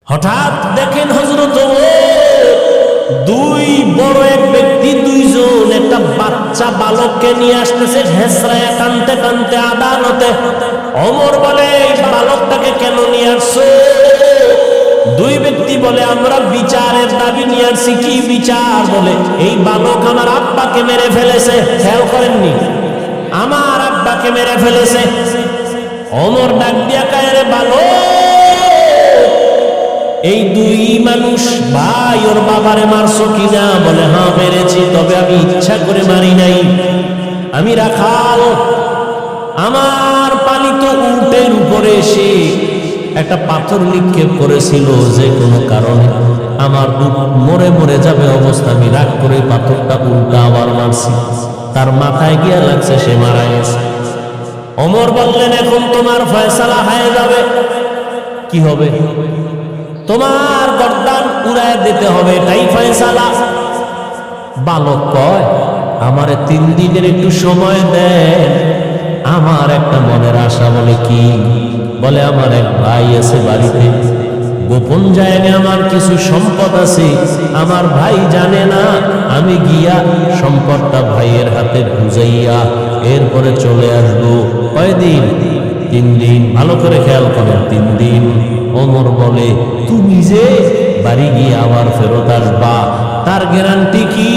হঠাৎ দেখেন হযরত দুই বড় এক ব্যক্তি দুইজন একটা বাচ্চা বালককে নিয়ে আসতেছে হেসরায় কানতে কানতে আদালতে। ওমর বলে, এই বালকটাকে কেন নিয়ে আসছো? দুই ব্যক্তি বলে, আমরা বিচারের দাবি নিয়ে আসছি। কি বিচার? বলে, এই বালক আমার আব্বাকে মেরে ফেলেছে। খেয়াল করেননি, আমার আব্বাকে মেরে ফেলেছে। ওমর ডাক দিয়া কয়, রে বালক, এই দুই মানুষ ভাই ওর বাবারে মারছো কিনা? বলে, হ্যাঁ মেরেছি, তবে আমি ইচ্ছা করে মারি নাই। আমি রাখাল, আমার পালিত উটের উপরে এসে একটা পাথর নিক্ষেপ করেছিল, যে কোনো কারণে আমার উট মরে মরে যাবে অবস্থা, আমি রাগ করে পাথরটা উল্টা আবার মারছি, তার মাথায় গিয়া লাগছে, সে মারা গেছে। ওমর বললেন, এখন তোমার ফয়সালা হয়ে যাবে। কি হবে? তোমার গর্দান উড়ায় দিতে হবে, এটাই ফয়সালা। বালক কয়, আমারে 3 দিনের একটু সময় দেন, আমার একটা মনের আশা। বলে, কি? বলে, আমার এক ভাই আছে বাড়িতে, গোপন জায়গায় আমার কিছু সম্পদ আছে, আমার ভাই জানে না। আমি গিয়া সম্পদটা ভাইয়ের হাতে বুঝাইয়া এরপরে চলে আসবো। কয়দিন? 3 দিন। ভালো করে খেয়াল করেন, 3 দিন। ওমর বলে, তুমি যে বাড়ি গিয়ে আবার ফেরত আসবা, তার গ্যারান্টি কি?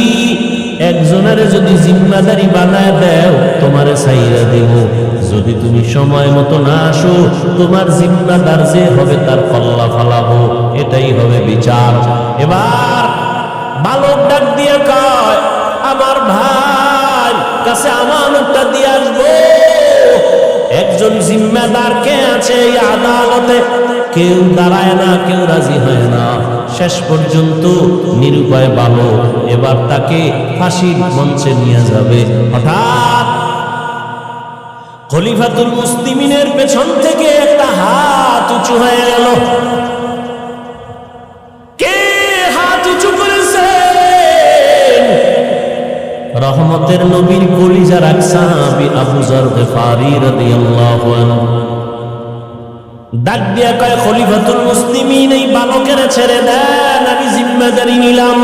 একজনের যদি জিম্মাদারি বানায় দেও, তোমারে ছাইরা দেব। যদি তুমি সময় মতো না আসো, তোমার জিম্মাদার যে হবে তার কল্লা ফালাবো, এটাই হবে বিচার। এবার বালক ডাক দিয়ে কয়, আমার ভাই কাছে আমানতটা দিয়ে আসবো। একজন জিম্মাদার কে আছে এই আদালতে? কেউ দাঁড়ায় না, কেউ রাজি হয় না। শেষ পর্যন্ত নিরুপায় বালক, এবার তাকে ফাঁসির মঞ্চে নিয়ে যাবে। হঠাৎ খলিফাতুল মুসলিমিনের পেছন থেকে একটা হাত উঁচু হয়ে গেল। কে হাত উঁচু করেছে? রহমতের নবীর কলিজার এক সাহাবী আবু যর গিফারী রাদিয়াল্লাহু আনহু। ডাক দিয়া কয়, খলিফাতুল মুসলিমিন, এই বালকের ছেড়ে দেন, আমি জিম্মাদারি নিলাম।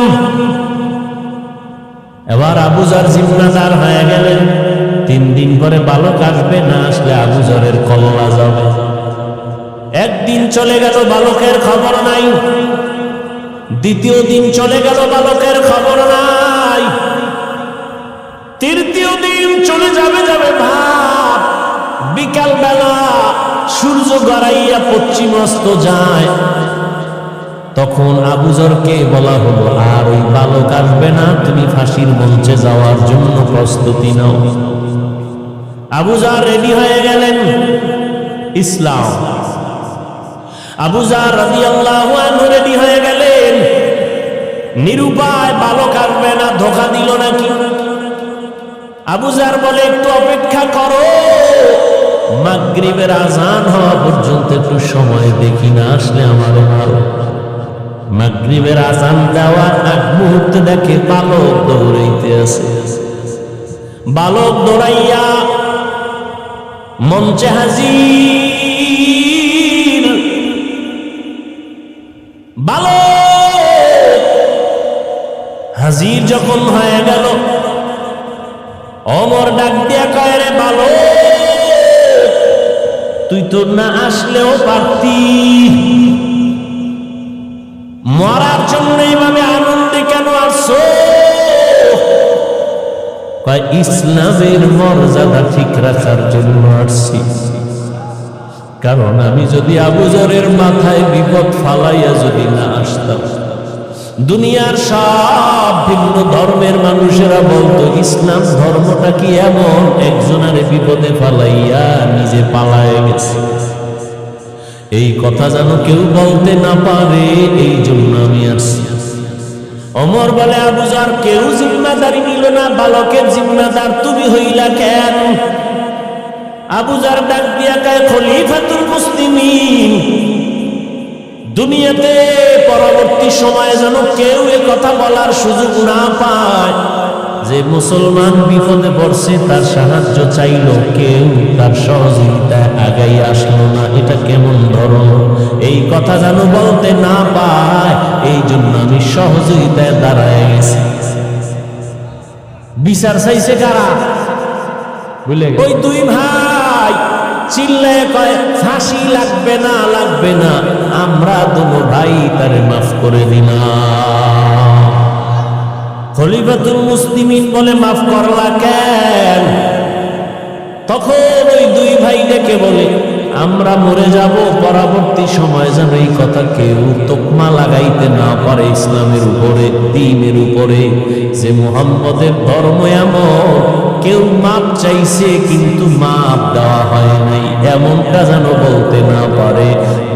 এবার আবু যর জিম্মাদার হয়ে গেলেন। 3 দিন পরে বালক আসবে, না আসলে আবু যরের কল্লা যাবে। একদিন চলে গেল, বালকের খবর নাই। দ্বিতীয় দিন চলে গেল, বালকের খবর নাই। তৃতীয় দিন চলে যাবে ভাব, বিকাল বেলা সূর্য গড়াইয়া পশ্চিম অস্ত যায়। তখন আবু যরকে বলা হলো, আর ওই বালক আসবে না, তুমি ফাঁসির মঞ্চে যাওয়ার জন্য প্রস্তুতি নাও। আবু যর রেডি হয়ে গেলেন। ইসলাম। আবু যর রাদিয়াল্লাহু আনহু রেডি হয়ে গেলেন। নিরুপায়, বালক আসবে না, ধোঁকা দিল নাকি? আবু যর বলে, একটু অপেক্ষা করো, মাগরিবের আজান হওয়া পর্যন্ত একটু সময় দেখি, না আসলে আমারে মারো। মাগরিবের আজান দেওয়ার আগ মুহূর্তে দেখে বালক দৌড়াইতে আছে। বালক দৌড়াইয়া মঞ্চে হাজির। বালক হাজির যখন হয়ে গেল, ওমর ডাক দিয়া কয়, রে বালক, তুই তো না আসলেও পারতি, মরার জন্য এইভাবে আনন্দে কেন আসছো? কয়, ইসলামের মর্যাদা ঠিক রাখার জন্য আসছি। কারণ আমি যদি আবু যরের মাথায় বিপদ ফালাইয়া যদি না আসতাম, দুনিয়ার সব ভিন্ন ধর্মের মানুষেরা বলতো, ইসলাম ধর্মটা কি এমন, একজনের বিপদে ফালাইয়া নিজে পালায় গেছে। এই কথা যেন কেউ বলতে না পারে, এই জন্য আমি আসছি। ওমর বলে, আবু যর, কেউ জিম্মাদারি নিল না, বালকের জিম্মাদার তুমি হইলা কেন? আবু যর ডাক দিয়া কয়, খলিফাতুল মুসলিমিন, দুনিয়াতে পরবর্তী সময়ে যেন কেউ এ কথা বলার সুযোগ না পায় যে মুসলমান বিপদে পড়ছে তার সাহায্য চাইল, কেউ তার সহযোগিতায় আগাই আসলো না। এটা কেমন ধরন? এই কথা যেন বলতে না পায়, এই জন্য আমি সহযোগিতায় দাঁড়ায় গেছি। বিচার চাইছে কারা? ওই দুই ভাই চিল্লায় কয় ফাঁসি লাগবে না, লাগবে না, আমরা দুনো ভাই তারে মাফ করে দিলাম। খলিফাতুল মুসলিমিন বলে মাফ করলা কেন? তখন ওই দুই ভাই ডেকে বলে আমরা মরে যাব, পরবর্তী সময় যেন এই কথা কেউ তোকমা লাগাইতে না পারে ইসলামের উপরে, দ্বীনের উপরে, যে মুহাম্মদের ধর্ম এমন। কেউ মাপ চাইছে কিন্তু মাপ দেওয়া হয় নাই, এমনটা যেন বলতে না পারে।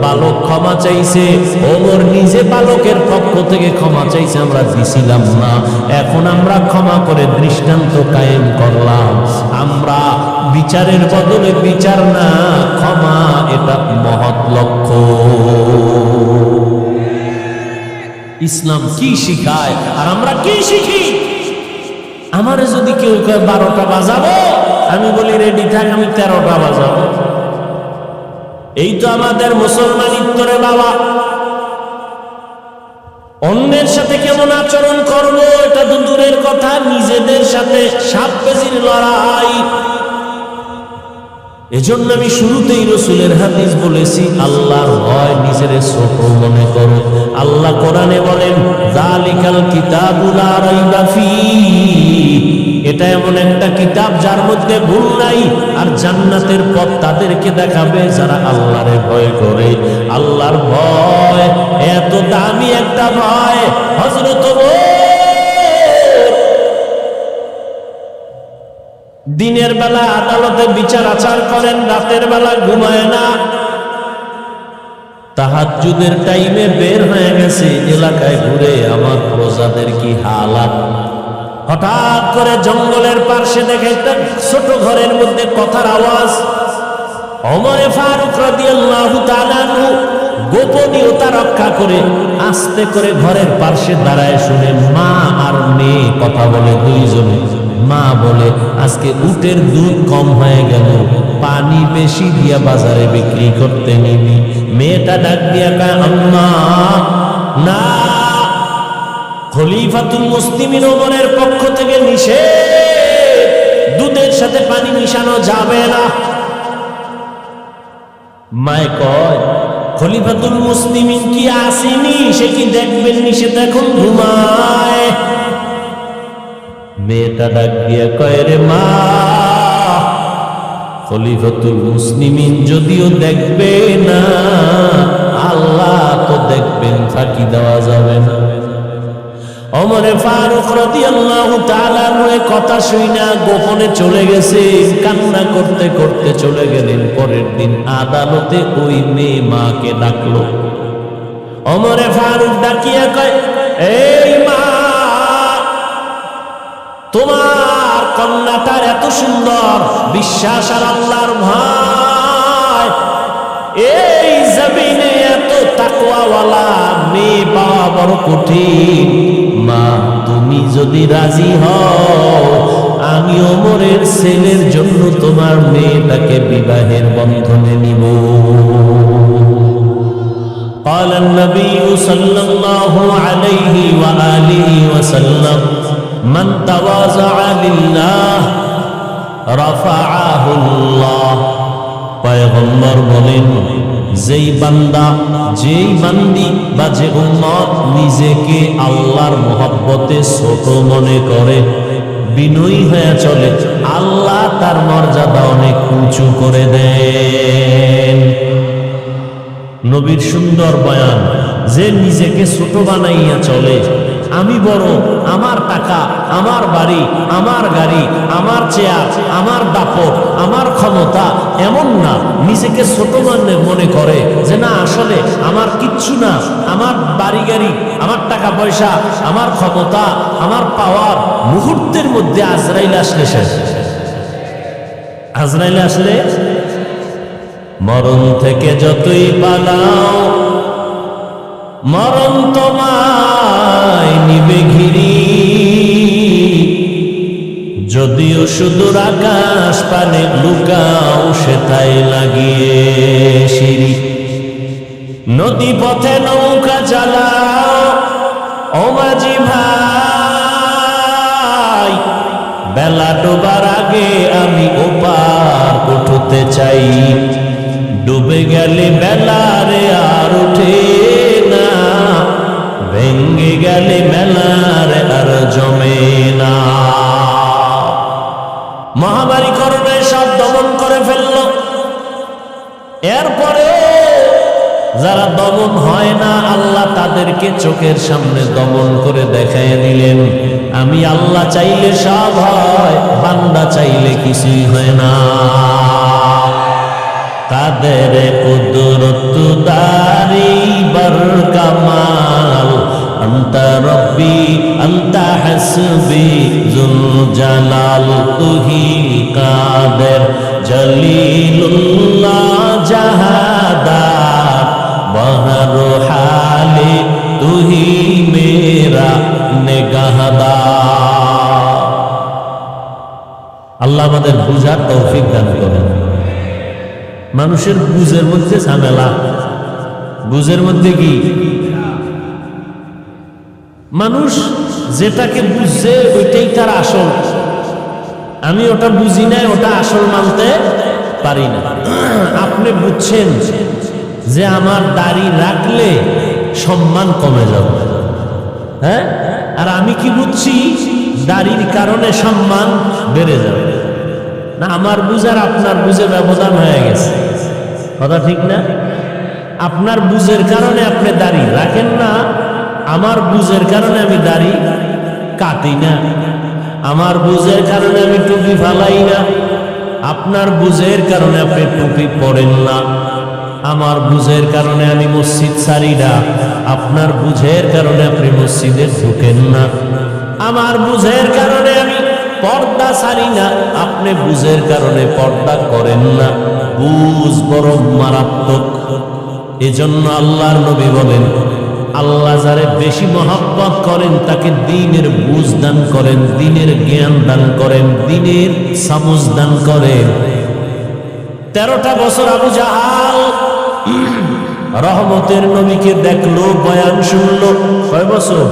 বালক ক্ষমা চাইছে, ওমর নিজে বালকের পক্ষ থেকে ক্ষমা চাইছে, আমরা দিছিলাম না, এখন আমরা ক্ষমা করে দৃষ্টান্ত কায়েম করলাম। আমরা বিচারের বদলে বিচার না, ক্ষমা, এটা মহৎ লক্ষ্য। ইসলাম কি শিখায় আর আমরা কি শিখি? আমারে যদি কেউ কয় 12টা বাজাবো, আমি বলি রেডি থাক, আমি 13টা বাজাবো। এই তো আমাদের মুসলমানিত্ব রে বাবা। অন্যের সাথে কেমন আচরণ করব এটা তো দূরের কথা, নিজেদের সাথে সাত পেজির লড়াই। এজন্য আমি শুরুতেই রাসূলের হাদিস বলেছি, আল্লাহর ভয়, নিজের ছোট মনে করো। আল্লাহ কোরআনে বলেন যালিকাল কিতাবু লা রাইবা ফীহি, এটা এমন একটা কিতাব যার মধ্যে ভুল নাই, আর জান্নাতের পথ তাদেরকে দেখাবে যারা আল্লাহরে ভয় করে। আল্লাহর ভয় এত দামি একটা ভয়, হযরত দিনের বেলা আদালতে বিচার আচার করেন, রাতের বেলা ঘুমায় না, তাহাজ্জুদের টাইমে বের হয়ে গেছে এলাকায় ঘুরে আমার প্রজাদের কি হালাত। হঠাৎ করে জঙ্গলের পাশে দেখে একটা ছোট ঘরের মধ্যে কথার আওয়াজ। ওমর ফারুক রাদিয়াল্লাহু তাআলা আনহু গোপনীয়তা রক্ষা করে আস্তে করে ঘরের পাশে দাঁড়ায় শুনে মা আর মেয়ে কথা বলে দুইজনে। মা বলে আজকে উটের দুধ কম হয়ে গেল, পানি বেশি দিয়া বাজারে বিক্রি করতে নিবি। মেয়েটা ডাক দিয়া কয় আম্মা না, খলিফাতুল মুসলিমিন ওমরের পক্ষ থেকে নিষেধ, দুধের সাথে পানি মিশানো যাবে না। মায়ে কয় খলিফাতুল মুসলিমিন কি আসেনি, সে কি দেখবেন নি, সে তো এখন ঘুমায়। মেয়েটা ডাক দিয়া কয় রে মা, খলিফাতুল মুসলিমিন যদিও দেখবে না, আল্লাহ তো দেখবেন, ফাঁকি দেওয়া যাবে না। ওমর ফারুক রাদিয়াল্লাহু তাআলা কথা শুইনা গোপনে চলে গেছে, কান্না করতে করতে চলে গেলেন। পরের দিন আদালতে ওই মেয়ে মাকে ডাকলো। ওমর ফারুক ডাকিয়া কয় এই মা, তোমার কন্যাটার এত সুন্দর বিশ্বাস আর আল্লাহর ভয়, এই জমিনে এত তাকওয়াওয়ালা মেয়ে পাওয়া বড় কঠিন। মা তুমি যদি রাজি হও, আমি ওমরের ছেলের জন্য তোমার মেয়েটাকে বিবাহের বন্ধনে নিব। قال النبي صلى الله عليه وآله وسلم من تواضع لله رفعه الله। পয়গম্বর বলেন যেই বান্দা, যেই বান্দি বা যে উম্মত নিজেকে আল্লাহর মহব্বতে ছোট মনে করে, বিনয়ী হয়ে চলে, আল্লাহ তার মর্যাদা অনেক উঁচু করে দেন। নবীর সুন্দর বয়ান, যে নিজেকে ছোট বানাইয়া চলে, আমি বড়, আমার টাকা, আমার বাড়ি, আমার গাড়ি, আমার চেয়ার, আমার দাপট, আমার ক্ষমতা, এমন না, নিজেকে ছোট মনে করে যে না আসলে আমার কিচ্ছু না, আমার বাড়ি গাড়ি, আমার টাকা পয়সা, আমার ক্ষমতা, আমার পাওয়ার, মুহূর্তের মধ্যে আজরাইল আসলে শেষ। আজরাইল আসলে মরণ থেকে যতই পালাও, মরণ তোমায় নিবে ঘিরি। যদিও সুদূর আকাশ পানে লুকাও সেটাই লাগিয়ে সিঁড়ি, নদী পথে নৌকা চালাও ও মাঝি ভাই, বেলা ডোবার আগে আমি ওপার উঠতে চাই, ডুবে গেলে বেলারে আর উঠে না, ভেঙ্গে গেলে মেলারে আর জমে না। মহামারী করোনা সব দমন করে ফেলল। এরপরে যারা দমন হয় না, আল্লাহ তাদেরকে চোখের সামনে দমন করে দেখায় দিলেন। আমি আল্লাহ চাইলে সব হয়, বান্দা চাইলে কিছুই হয় না। তাদের কুদরত দারি বার কামাল, আন্তা রব্বি আন্তা হাসবি জুল জালাল, তুহি কাদের জলিলুল্লাহ জাহাদার, বহর হালে তুহি মেরা নেগাহদার। আল্লাহ আমাদের বুঝার তৌফিক দান করেন। মানুষের বুঝের মধ্যে ঝামেলা, বুঝের মধ্যে কি? মানুষ যেটাকে বুঝছে ওইটাই তার আসল। আমি ওটা বুঝি না, ওটা আসল মানতে পারি না। আপনি বুঝছেন যে আমার দাড়ি রাখলে সম্মান কমে যাবে, হ্যাঁ? আর আমি কি বুঝছি? দাড়ির কারণে সম্মান বেড়ে যাবে। না, আমার বুঝার আপনার বুঝে ব্যবধান হয়ে গেছে। কথা ঠিক না? আপনার বুঝের কারণে আপনি দাড়ি রাখেন না, আমার বুঝের কারণে আমি দাড়ি কাটি না। আমার বুঝের কারণে আমি টুপি ফালাই না, আপনার বুঝের কারণে আপনি টুপি পরেন না। আমার বুঝের কারণে আমি মসজিদ ছাড়ি না, আপনার বুঝের কারণে আপনি মসজিদে ঢুকেন না। আমার বুঝের কারণে আমি পর্দা ছাড়ি না, আপনি বুঝের কারণে পর্দা করেন না। বুঝ বড় মারাত্মক। এজন্য আল্লাহর নবী বলেন, আল্লাহ যারে বেশি মহব্বত করেন তাকে দ্বীনের বুঝ দান করেন, দ্বীনের জ্ঞান দান করেন, দ্বীনের সামুজ দান করেন। 13টা বছর আবু জাহাল রহমতের নবীকে দেখলো, বয়ান শুনলো। কয় বছর?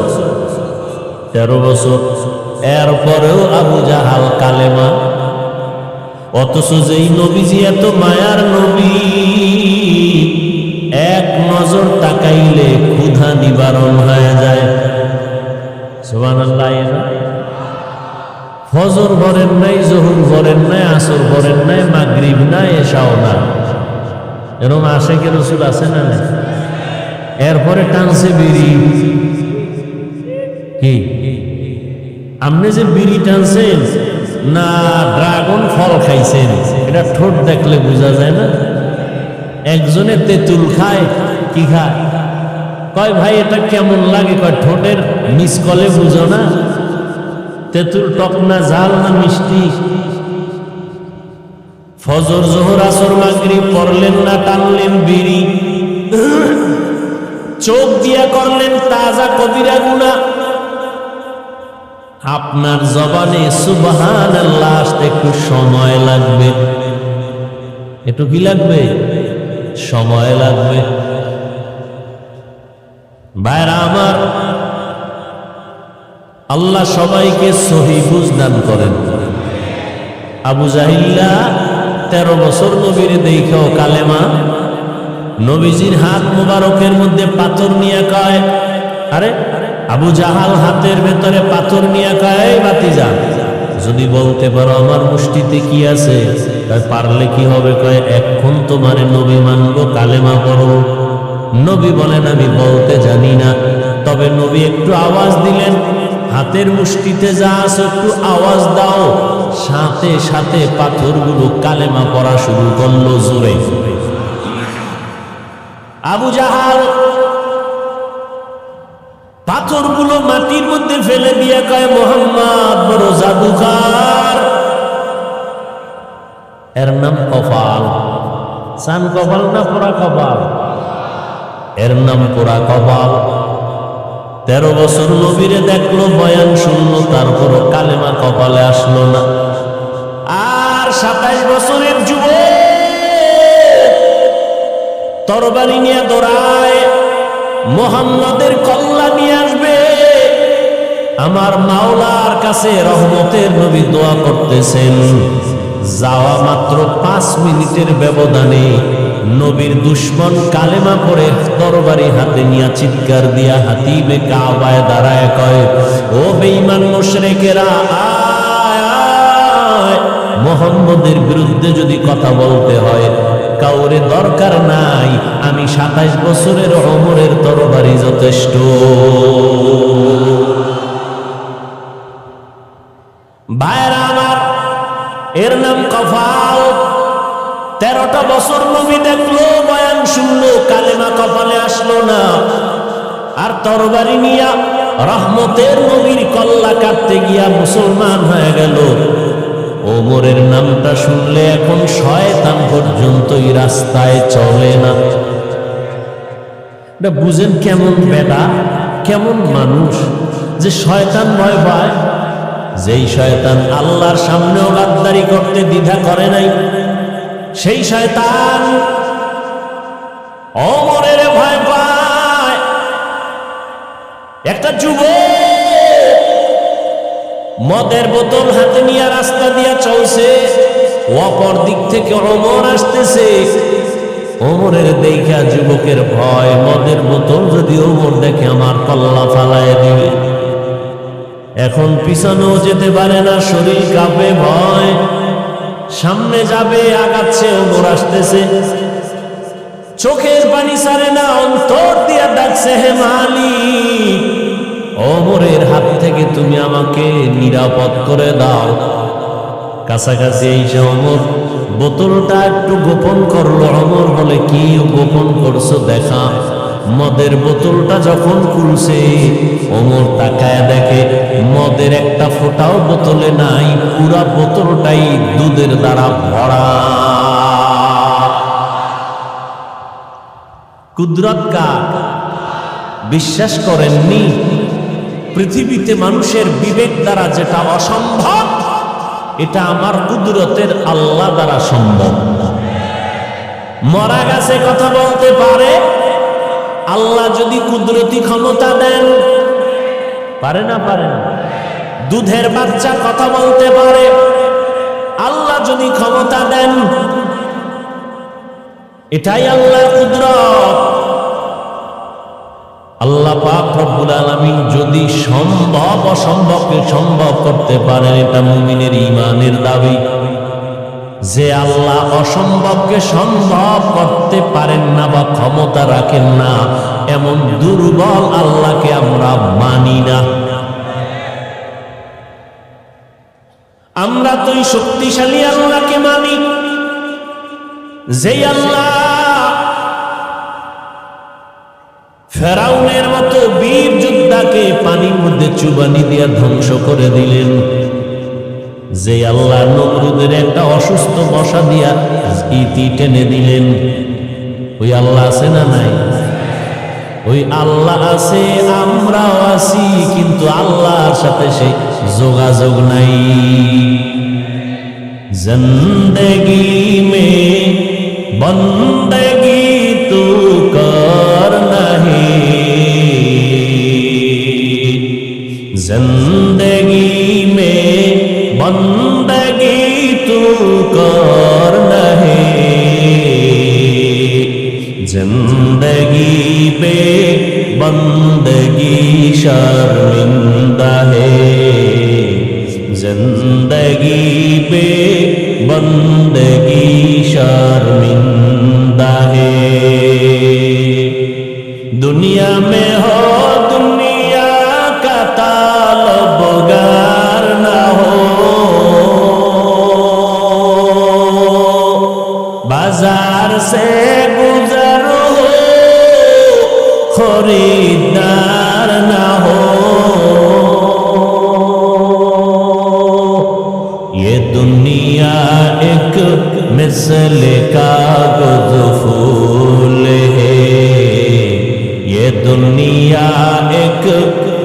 13 বছর। এরপরেও আবু জাহাল কালেমা। অথচ যেই নবীজি এত মায়ার নবী, এক নজর তাকাইলে ক্ষুধা নিবারণ হয়ে যায়। সুবহানাল্লাহ। ফজর ভরেন নাই, জোহর ভরেন নাই, আসর ভরেন নাই, মাগরিব নাই, এশাও না। এরকম আশিকে রাসূল আছে না? এরপরে টানছে বিড়ি। কি আপনি যে বিড়ি টানছেন না ড্রাগন ফল খাইছেন, এটা ঠোঁট দেখলে বোঝা যায় না? একজনে তেঁতুল খায়, কি খায়? কয় ভাই এটা কেমন লাগে? কয় ঠোঁটের মিসকলে বুঝো না? তেঁতুল টক না, ঝাল না মিষ্টি? ফজর জোহর আসর মাগরিব পড়লেন না, টানলেন বিড়ি, চোখ দিয়া করলেন তাজা কবিরা গুনাহ। আপনার জবানে সুবহানাল্লাহ আসতে একটু সময় লাগবে। একটু কি লাগবে? সময় লাগবে। ভাইরা আমার, আল্লাহ সবাইকে সহি বুঝ দান করেন। আবু জাহিল্লা 13 বছর নবীর দেখাও কালেমা। নবীজির হাত মুবারকের মধ্যে পাথর নিয়ে কয়, আরে আবু জাহাল হাতের ভেতরে পাথর নিয়ে কয়, ভাতিজা যদি বলতে পারো আমার মুষ্টিতে কি আছে? পারলে কি হবে? কয় এখন তোমারে নবী মানবো, কালেমা পড়ো। নবী বলেন আমি বলতে জানি না। তবে নবী একটু আওয়াজ দিলেন, হাতের মুষ্টিতে যা আছে একটু আওয়াজ দাও। সাথে সাথে পাথরগুলো কালেমা পড়া শুরু করলো জোরে। আবু জাহাল পাথরগুলো মাটির মধ্যে ফেলে দিয়ে কয় মুহাম্মদ বড় জাদুকার। এর নাম কপাল। সান কপাল না পোড়া কপাল? এর নাম পোড়া কপাল। 13 বছর নবীরে দেখলো, বয়ান শুনলো, তারপরও কালেমা কপালে আসলো না। আর 27 বছরের যুবক তরবারি নিয়ে দৌড়ায়, মুহাম্মাদের কল্লা নিয়ে আসবে। আমার মাওলার কাছে রহমতের নবী দোয়া করতেছেন। যাওয়া মাত্র 5 মিনিটের ব্যবধানে নবীর দুশ্মন কালেমা পড়ে তরবারি হাতে নিয়ে চিৎকার দিয়া হাতিবে কাবায় দাঁড়ায় কয়, ও বেঈমান মুশরিকেরা, আয়, মুহাম্মদের বিরুদ্ধে যদি কথা বলতে হয় কাউরে দরকার নাই, আমি 27 বছরের ওমরের তরবারি যথেষ্ট। ভাইরা আমার, এর নাম কপাল। 13টা বছর নবী দেখলো, বয়ান শুনলো, কালেমা কপালে আসলো না। আর তরবারি নিয়া রহমতের নবীর কল্লা কাটতে গিয়া মুসলমান হয়ে গেল। ওমরের নামটা শুনলে এখন শয়তান পর্যন্তই রাস্তায় চলে না। এটা বুঝেন কেমন বেটা, কেমন মানুষ যে শয়তান ভয় পায়। যেই শয়তান আল্লাহর সামনেও গাদ্দারি করতে দ্বিধা করে নাই, সেই শয়তান ওমরের ভয় পায়। একটা যুবক মদের বোতল হাতে নিয়ে রাস্তা দিয়া চলছে, অপর দিক থেকে ওমর আসতেছে। ওমরের দেখা যুবকের ভয়, মদের বোতল যদি ওমর দেখে আমার কল্লা ফালায় দিবে। এখন পিছনেও যেতে পারে না, শরীর কাঁপে, ভয়। সামনে যাবে, আগাচ্ছে, ওমর আসতেছে। চোখের পানি ছাড়ে না, অন্তর দিয়া ডাকছে, হে মালিক, ওমরের হাত থেকে তুমি আমাকে নিরাপদ করে দাও। কাছাকাছি এসে ওমর বোতলটা একটু গোপন করলো। ওমর বলে, কি গোপন করছো দেখা। মদের বোতলটা যখন খুলছে, ওমর তাকায় দেখে মদের একটা ফোঁটাও বোতলে নাই, পুরা বোতলটাই দুধের দ্বারা ভরা। কুদরত কার? বিশ্বাস করেননি? পৃথিবীতে মানুষের বিবেক দ্বারা যেটা অসম্ভব, এটা আমার কুদরতের আল্লাহ দ্বারা সম্ভব। মরা গাছে কথা বলতে পারে, আল্লাহ যদি কুদরতি ক্ষমতা দেন, পারে না? পারে না। দুধের বাচ্চা কথা বলতে পারে, আল্লাহ যদি ক্ষমতা দেন। এটাই আল্লাহর কুদরত। আল্লাহ পাক রব্বুল আলামিন যদি সম্ভব অসম্ভবকে সম্ভব করতে পারেন, এটা মুমিনের ঈমানের দাবি। যে আল্লাহ অসম্ভবকে সম্ভব করতে পারেন না বা ক্ষমতা রাখেন না, এমন দুর্বল আল্লাহকে আমরা মানি না। আমরা তো শক্তিশালী আল্লাহকে মানি, যে আল্লাহ ফেরাউনের মতো বীর যোদ্ধাকে পানির মধ্যে চুবানি দিয়ে ধ্বংস করে দিলেন, যে আল্লাহ নমরুদের একটা অসুস্থ বসা দিয়া ইতি টেনে দিলেন, ওই আল্লাহ আছে না নাই? ওই আল্লাহ আছে, আমরাও আছি, কিন্তু আল্লাহর সাথে সে যোগাযোগ নাই। জিন্দেগি মে বন্দেগি তু কর নাহি, জিন্দেগি মে বন্দেগি তু কর নাহি, जिंदगी पे बंदगी शर्मिंदा है, जिंदगी पे बंदगी शर्मिंदा है। दुनिया में हो दुनिया का तालबगार ना हो, बाजार से खरीदार ना हो, ये दुनिया एक मिसल कागज फूल है, ये दुनिया का एक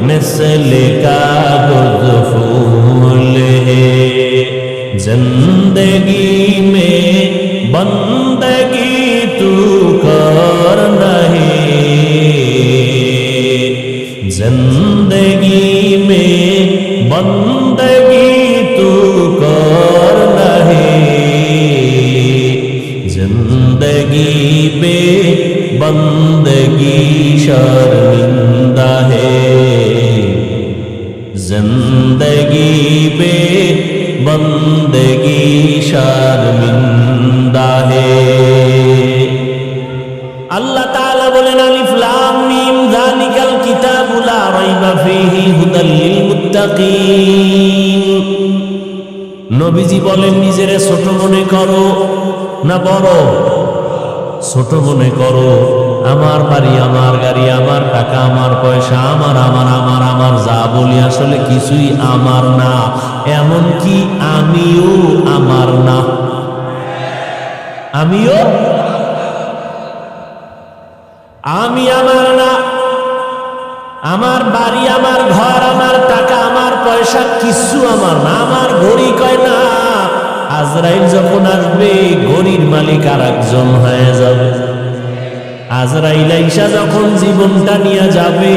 मिसल कागज फूल है, जिंदगी में बंदगी तू कर नहीं, जिंदगी में बंदगी तू कर नहीं, जिंदगी पे बंदगी शर्मिंदा है, जिंदगी पे बंदगी शर्मिंदा है। अल्लाह ताला बोलेन अलिफ लाम मीम जालिकाल किताबु ला राइबा फीहि হুদাল লিল মুত্তাকিন। নবীজি বলেন নিজেরে ছোট মনে করো না বড়? ছোট মনে করো। আমার বাড়ি, আমার গাড়ি, আমার টাকা, আমার পয়সা, আমার আমার আমার আমার যা বলি আসলে কিছুই আমার না, এমন কি আমিও আমার না। আমিও আমি আমার না। আমার বাড়ি, আমার ঘর, আমার টাকা, আমার পয়সা কিছু আমার না। আমার ঘড়ি কয় না আজরাইল যখন আসবে ঘড়ির মালিক আর একজন হয়ে যাবে। আজরাইল আইসা যখন জীবনটা নিয়ে যাবে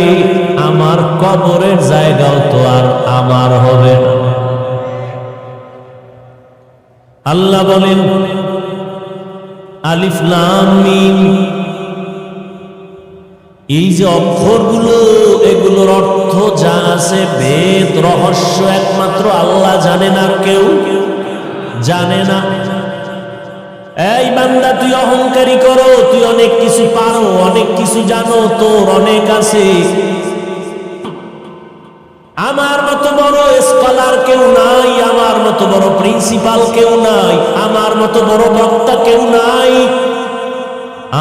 আমার কবরের জায়গাও তো আর আমার হবে না। আল্লাহ বলেন আলিফ লাম মিম, এই যে অক্ষরগুলো এগুলোর অর্থ যা আছে ভেদ রহস্য একমাত্র আল্লাহ জানেন, আর কেউ জানে না। এই বান্দা তুই অহংকারী করো, তুই অনেক কিছু পারো, অনেক কিছু জানো, তোর অনেক আছে। আমার মতো বড় স্কলার কেউ নাই, আমার মতো বড় প্রিন্সিপাল কেউ নাই, আমার মতো বড় বক্তা কেউ নাই,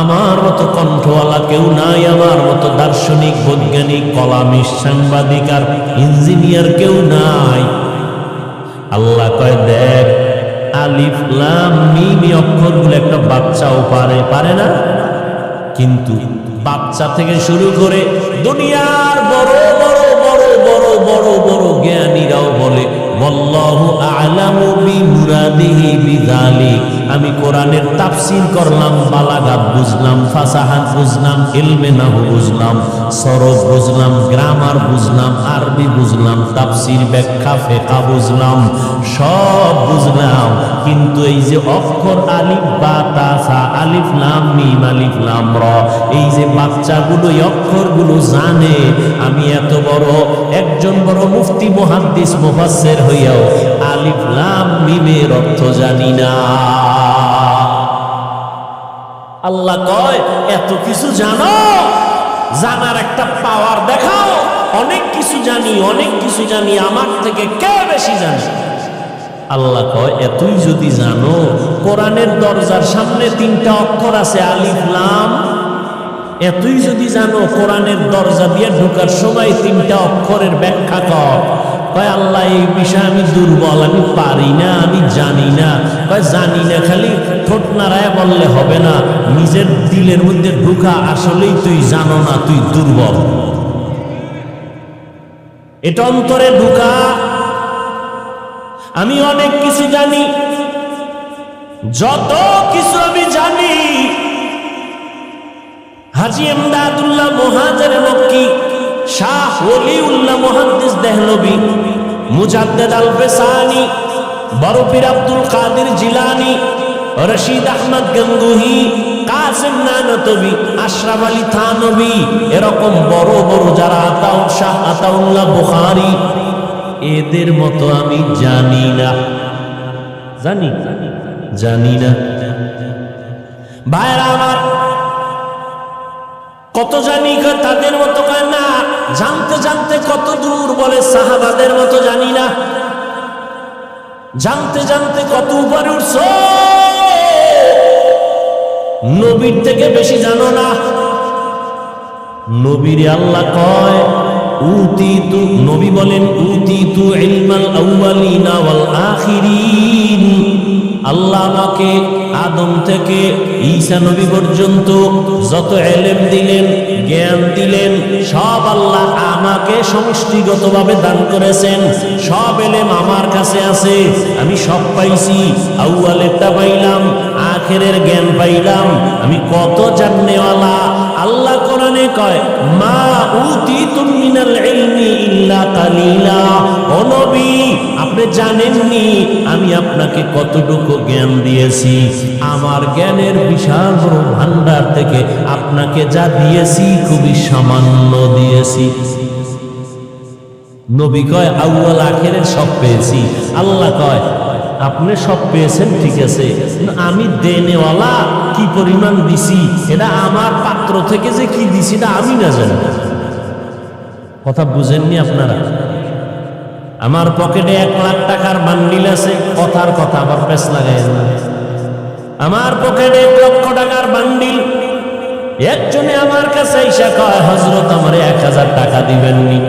আমার মতো কণ্ঠওয়ালা কেউ নাই, আমার মতো দার্শনিক, বৈজ্ঞানিক, কলামিস্ট, সাংবাদিক আর ইঞ্জিনিয়ার কেউ নাই। আল্লাহ কয় দেখ আলিফ লাম মিম অক্ষরগুলো একটা বাচ্চাও পারে না, কিন্তু বাচ্চা থেকে শুরু করে দুনিয়ার বড় বড় বড় বড় বড় বড় জ্ঞানীরাও বলে ওয়াল্লাহু আ'লামু বিমুরাদিহি বিযালিক। আমি কোরআনের তাফসীর করলাম, বালাগাত বুঝলাম, ফাসাহাত বুঝলাম, ইলমে নাহু বুঝলাম, সরফ বুঝলাম, গ্রামার বুঝলাম, আরবি বুঝলাম, তাফসীর ব্যাখ্যা ফিকহ বুঝলাম, সব বুঝলাম, কিন্তু এই যে অক্ষর আলিফ বা তা সা, আলিফ লাম মিম, আলিফ লাম র, এই যে বাচ্চাগুলো এই অক্ষরগুলো জানে, আমি এত বড় একজন বড় মুফতি, মুহাদ্দিস, মুফাসসির হইয়াও আলিফ লাম মিমের অর্থ জানি না। আল্লাহ কয় এত কিছু জানো, জানার একটা পাওয়ার দেখাও। অনেক কিছু জানি, অনেক কিছু জানি, আমার থেকে কে বেশি জানে? আল্লাহ কয় এতই যদি জানো, কোরআনের দরজার সামনে 3টা অক্ষর আছে আলিফ লাম। এতই যদি জানো, কোরআনের দরজা দিয়ে ঢোকার সময় 3টা অক্ষরের ব্যাখ্যা কর। কয় আল্লাহ এই বিষয়ে আমি দুর্বল, আমি পারি না, আমি জানি না। কয় জানি না খালি ঠোঁট নাড়ায় বললে হবে না, নিজের দিলের মধ্যে ঢুকা, আসলেই তুই জানো না, তুই দুর্বল। এটা অন্তরে ঢুকা। আমি অনেক কিছু জানি, যত কিছু আমি জানি হাজী ইমদাদুল্লাহ মুহাজিরে মক্কি, শাহ ওলিউল্লাহ মুহাদ্দিস দেহলভী, মুজাদ্দিদ আল ফিসানি, বড় পীর আব্দুল কাদের জিলানী, রশিদ আহমদ গঙ্গুহি, কাসিম নানতবী, আশরাফ আলী থানভী, এরকম বড় বড় যারা আতাউল শাহ আতাউল্লাহ বুখারী, এদের মতো আমি জানি না। জানি না ভাইরা আমার, কত জানি তাদের মতো কয় না, জানতে জানতে কত দূর বলে সাহাবাদের মতো জানি না, জানতে জানতে কত উপরে উঠছো, নবীর থেকে বেশি জানো না। নবীর আল্লাহ কয় উতিতু, নবী বলেন উতিতু ইলমাল আউয়ালিনা ওয়াল আখিরিন, আল্লাহ আমাকে আদম থেকে ঈসা নবী পর্যন্ত যত ইলম দিলেন, জ্ঞান দিলেন, সব আল্লাহ আমাকে সমষ্টিগতভাবে দান করেছেন। সব ইলম আমার কাছে আছে, আমি সব পাইছি। আউয়ালেরটা পাইলাম, আখেরের জ্ঞান পাইলাম। আমি কত জাননেওয়ালা। আল্লাহ কোরআনে কয়, মা উতিতুম মিনাল ইলমি ইল্লা কালিলা। ও নবী, আপনি জানেননি আমি আপনাকে কতটুকু জ্ঞান দিয়েছি। আমার জ্ঞানের বিশাল বড় ভান্ডার থেকে আপনাকে যা দিয়েছি খুবই সামান্য দিয়েছি। নবী কয় আউয়াল আখেরের সব পেয়েছি। আল্লাহ কয় আপনি সব পেয়েছেন ঠিক আছে, আমি দেনেওয়ালা কি পরিমাণ দিছি এটা আমার পাত্র থেকে যে কি দিছি এটা আমি না জানি। কথা বুঝেননি আপনারা? আমার পকেটে 1 লাখ টাকার বান্ডিল আছে, কথার কথা আবার পেছ লাগাই না। আমার পকেটে 1 লক্ষ টাকার বান্ডিল। একজনে আমার কাছে এসে কয় হযরত আমারে 1000 টাকা দিবেননি।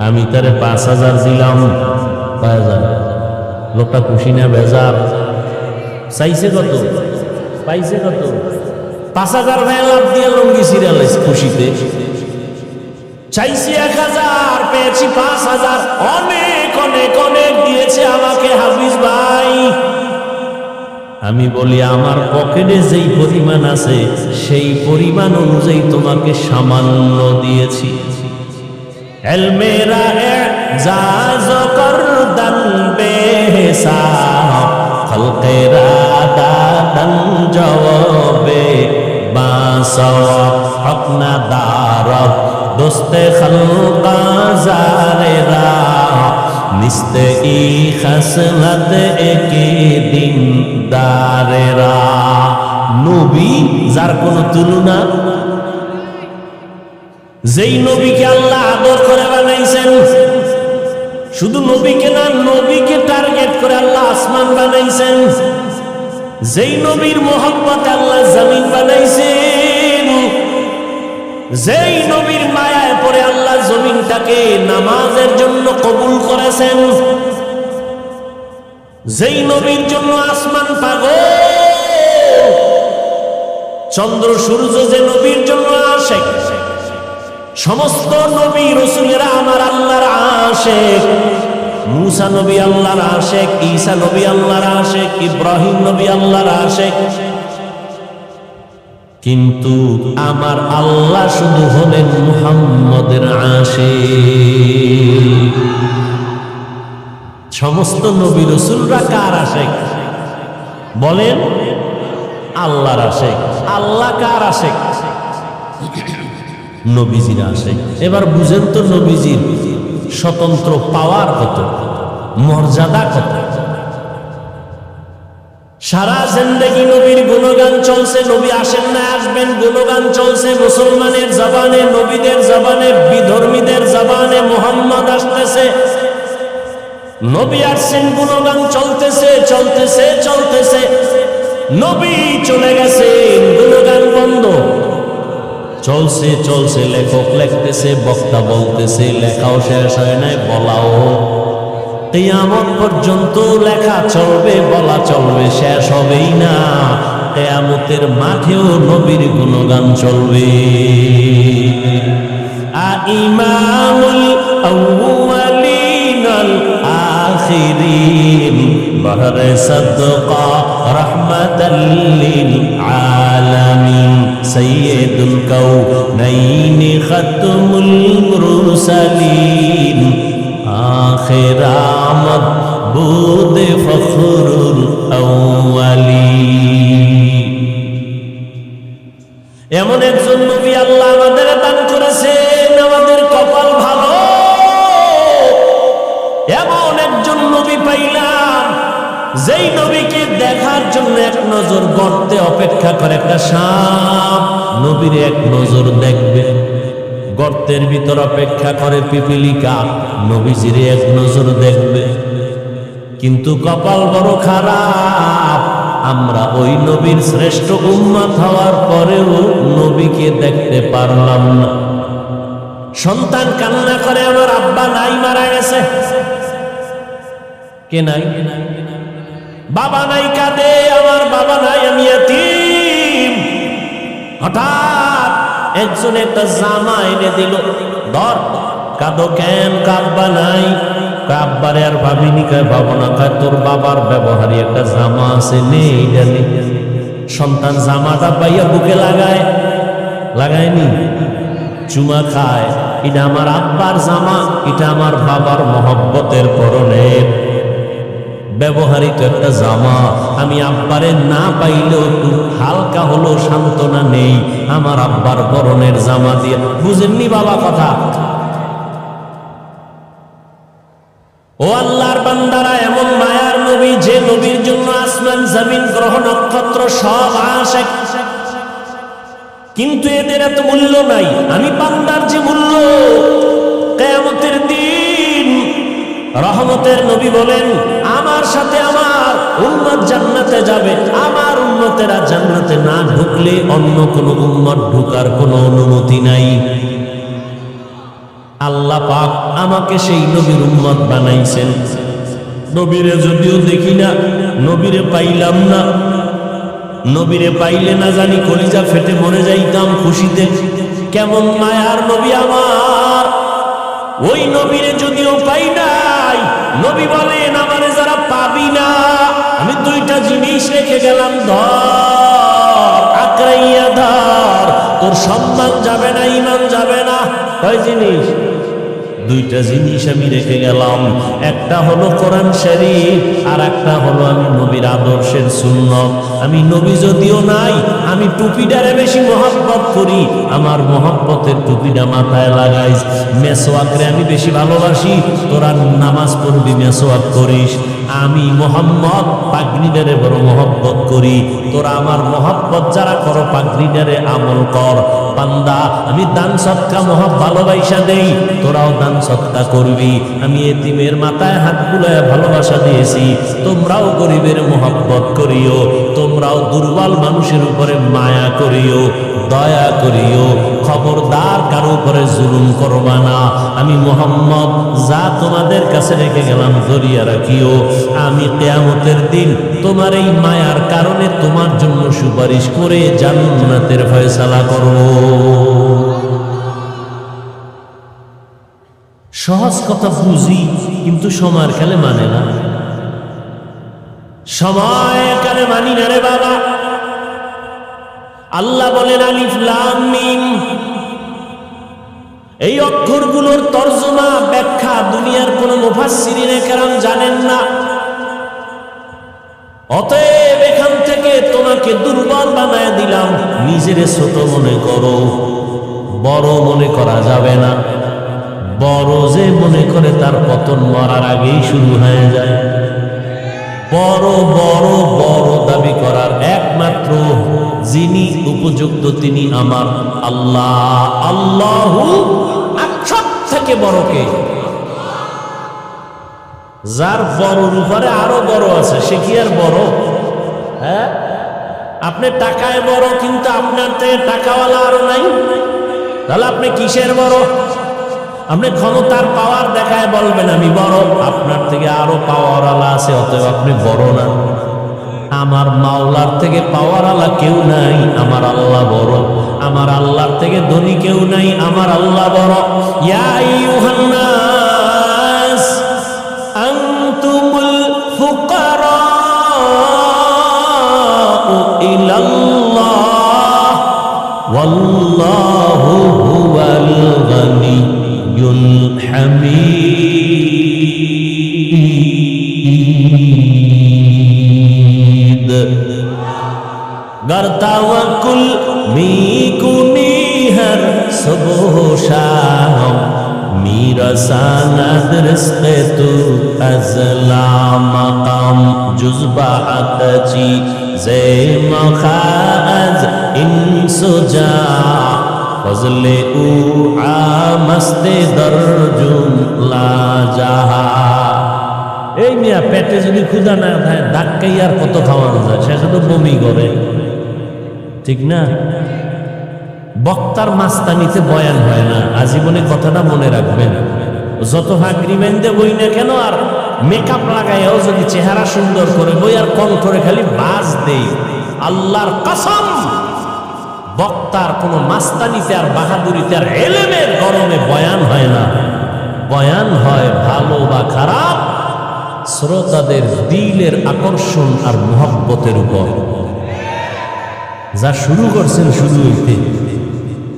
আমি তারে 5000 দিলাম। 5000 লোকটা খুশি না বেজার? চাইছে কত, পাইছে কত? 5000 ভাই লাভ দিয়ে লঙ্গি সিরিয়ালাইজ খুশিতে। চাইছি 1000, পেয়েছি 5000। অনেক অনেক অনেক দিয়েছে আমাকে হাফিজ ভাই। আমি বলি আমার পকেটে যেই পরিমাণ আছে সেই পরিমাণ অনুযায়ী তোমাকে সামান্য দিয়েছি। এলমেরা এজাজ করদান বেহিসাব, খলকেরা দাদান জওয়াবে বাসওয়াব, হকনা দারব দোস্তে খলকা জারেরা, নিস্তে ই খাসলত একে দিন দারেরা। নবী যার কোনো তুলনা, যেই নবীকে আল্লাহ আদর করে বানাইছেন, শুধু নবীকে না, নবীকে টার্গেট করে আল্লাহ আসমান বানাইছেন। যেই নবীর মোহাম্মতে আল্লাহ জমিন বানাইছেন, যেই নবীর মায়ায় পড়ে আল্লাহ জমিনটাকে নামাজের জন্য কবুল করেছেন, যেই নবীর জন্য আসমান পাগল, চন্দ্র সূর্য যে নবীর জন্য আশিক, সমস্ত নবী রাসূলেরা আমার আল্লাহর আশিক। মুসা নবী আল্লাহর আশিক, ঈসা নবী আল্লাহর আশিক, ইব্রাহিম নবী আল্লাহর আশিক। কিন্তু আমার আল্লাহ শুধু হলেন মুহাম্মদের আশিক। সমস্ত নবী রাসূলরা কার আশিক বলেন? আল্লাহর আশিক। আল্লাহ কার আশিক? নবীজির আশিক। এবার বুঝেন তো নবীজির স্বতন্ত্র পাওয়ার কত, মর্যাদা কত। সারা জিন্দেগি নবীর গুণগান চলছে। নবী আসেন না, আসবেন, গুণগান চলছে মুসলমানের জবানে, নবীদের জবানে, বিধর্মীদের জবানে মুহাম্মদ আসতেছে, নবী আসছেন, গুণগান চলতেছে চলতেছে চলতেছে। নবী চলে গেছেন, গুণগান বন্ধ। চলছে চলছে, লেখক লিখতেছে, বক্তা বলতেছে, লেখাও শেষ হয় নাই, বলাও। কিয়ামত পর্যন্ত লেখা চলবে, বলা চলবে, শেষ হবেই না। কিয়ামতের মাঠেও নবীর গুণগান চলবে। ইমামুল আউয়ালিন আল আখিরিন, বাহরে সাদকা রাহমাতাল লিল আলামিন, সাইয়্যিদুল কাউনাইন খাতমুল মুরসালিন, আখিরামত বুদে ফখরুল আউয়ালিন। এমন একজন নবী আল্লাহ আমাদের দান করেছেন, আমাদের কপাল ভালো। এমন একজন নবী পাইলাম, যেই নবীকে দেখার জন্য এক নজর গর্তে অপেক্ষা করে একটা সাপ, নবীর এক নজর দেখবে। গর্তের ভিতর অপেক্ষা করে পিপিলিকা, নবীজিরে এক নজর দেখবে। কিন্তু কপাল বড় খারাপ, আমরা ওই নবীর শ্রেষ্ঠ উম্মত হওয়ার পরেও নবীকে দেখতে পারলাম না। সন্তান কান্না করে, আমার আব্বা নাই, মারা গেছে। কে নাই? বাবা নাই, কাঁদে আমার বাবা নাই, আমি এতিম। হঠাৎ একজন একটা জামা এনে দিল, ধর। কাঁদো কেন? কাব্বা নাই। কাব্বারে আর ভাবিনি, কয় ভাবো না, কয় তোর বাবার ব্যবহারী একটা জামা আছে, নেই এটা নেই। সন্তান জামাটা পাইয়া বুকে লাগায়, লাগায়নি, চুমা খায়। এটা আমার আব্বার জামা, এটা আমার বাবার মহব্বতের পরনের ব্যবহারিত একটা জামা। আমি আব্বারে না পাইলেও একটু হালকা হলো সান্ত্বনা নেই আমার আব্বার পরনের জামা দিয়ে। বুঝেননি বাবা কথা? ও আল্লাহর বান্দারা, এমন মায়ার নবী, যে নবীর জন্য আসমান জমিন গ্রহ নক্ষত্র সব আশিক, কিন্তু এদের এত মূল্য নাই। আমি বান্দার যে মূল্য, কিয়ামতের দিন রহমতের নবী বলেন, আমার সাথে আমার উম্মত জান্নাতে যাবে। আমার উম্মতেরা জান্নাতে না ঢুকলে অন্য কোন উম্মত ঢুকার কোনো অনুমতি নাই। আল্লাহ পাক আমাকে সেই নবীর উম্মত বানাইছেন। নবীরে যদিও দেখি না, নবীরে পাইলাম না, নবীরে পাইলে না জানি কলিজা ফেটে মরে যাইতাম খুশিতে। কেমন মায়ার নবী আমার! ওই নবীরে যদিও পাই নাই, নবী বলেন, আমারে যারা পাবি না, আমি দুইটা জিনিস রেখে গেলাম, ধর, আঁকড়াইয়া ধর, তোর সম্মান যাবে না, ঈমান যাবে না। কয় জিনিস? দুইটা জিনিস আমি রেখে গেলাম। একটা হলো কোরআন শরীফ, আর একটা হলো আমি নবীর আদর্শের সুন্নাত। আমি নবী যদিও নাই, আমি টুপিটারে বেশি মহব্বত করি। আমার মহব্বতের টুপিটা মাথায় লাগাইস। মেসওয়াকরে আমি বেশি ভালোবাসি, তোরা নামাজ পড়বি, মেসওয়াক করিস। আমি মোহাম্মদ পাগড়িটারে বড় মহব্বত করি, তোরা আমার মহব্বত যারা করো পাগড়িটারে আমল কর। বান্দা, আমি দান সৎকা ভালোবাসা দেই, তোরাও দান সৎকা করবি। আমি এতিমের মাথায় হাত বুলায় ভালোবাসা দিয়েছি, তোমরাও গরিবের মহব্বত করিও, তোমরাও দুর্বল মানুষের উপরে মায়া করিও, দয়া করিও। খবরদার কারো উপরে জুলুম করবা না। আমি মুহাম্মদ যা তোমাদের কাছে রেখে গেলাম ধরিয়া রাখিও। আমি কিয়ামতের দিন তোমার এই মায়ার কারণে তোমার জন্য সুপারিশ করে জান্নাতের ফয়সালা করব। সহজ কথা বুঝি, কিন্তু সময়ের কালে মানে না। সময়ের কালে মানি না রে বাবা। আল্লাহ বলেন, আলিফ লাম মিম, এই অক্ষরগুলোর তর্জমা ব্যাখ্যা দুনিয়ার কোন মুফাসসিরিনে কেরাম জানেন না। অতএব এখান থেকে তোমাকে দুর্বল বানায় দিলাম। নিজেরে ছোট মনে করো, বড় মনে করা যাবে না। বড় যে মনে করে তার পতন মরার আগেই শুরু হয়ে যায়। বড় বড় বড় দাবি করার একমাত্র যিনি উপযুক্ত তিনি আমার আল্লাহ। আল্লাহু আকবার থেকে বড়কে, যার বড়র উপরে আরো বড় আছে, সে কি আর বড়? হ্যাঁ, আপনি টাকায় বড়, কিন্তু আপনার থেকে টাকাওয়ালা আরো নাই, তাহলে আপনি কিসের বড়? আপনি ক্ষমতার পাওয়ার দেখায় বলবেন আমি বড়, আপনার থেকে আরো পাওয়ারওয়ালা আছে, অতএব আপনি বড় না। আমার মাওলার থেকে পাওয়ারওয়ালা কেউ নাই, আমার আল্লাহ বড়। আমার আল্লাহর থেকে ধনী কেউ নাই, আমার আল্লাহ বড়। ইয়া আইয়ুহান নাস আনতুমুল ফুকারাউ ইলাল্লাহ ওয়াল্লাহু হুয়াল গানিয়্যুল হামিদ। गर तवक्कुल मीकुनी हर सुबह शाम मेरा सनद रिज़्क़ तू अज़ला मकाम जुज़बात ची ज़े मखाज़ इंसुजा फज़ले उ आमस्ते दर्जुम ला जहा। এই মিয়া পেটে যদি ক্ষুধা না থাকে, ধাক্কাই আর কত খাওয়ানো যায়, সে শুধু বমি করে, ঠিক না? বক্তার মাস্তানিতে বয়ান হয় না। আজীবনে কথাটা মনে রাখবেন, যত হাগরি মেন্দে বই না কেন আর মেকআপ লাগাইও যদি চেহারা সুন্দর করে বই আর কণ্ঠরে খালি বাজ দেই, আল্লাহর কসম বক্তার কোনো মাস্তানিতে আর বাহাদুরিতে আর এলেমের গরমে বয়ান হয় না। বয়ান হয় ভালো বা খারাপ শ্রোতাদের দিলের আকর্ষণ আর মুহাব্বতের উপর। যা শুরু করছেন শুরু হইতে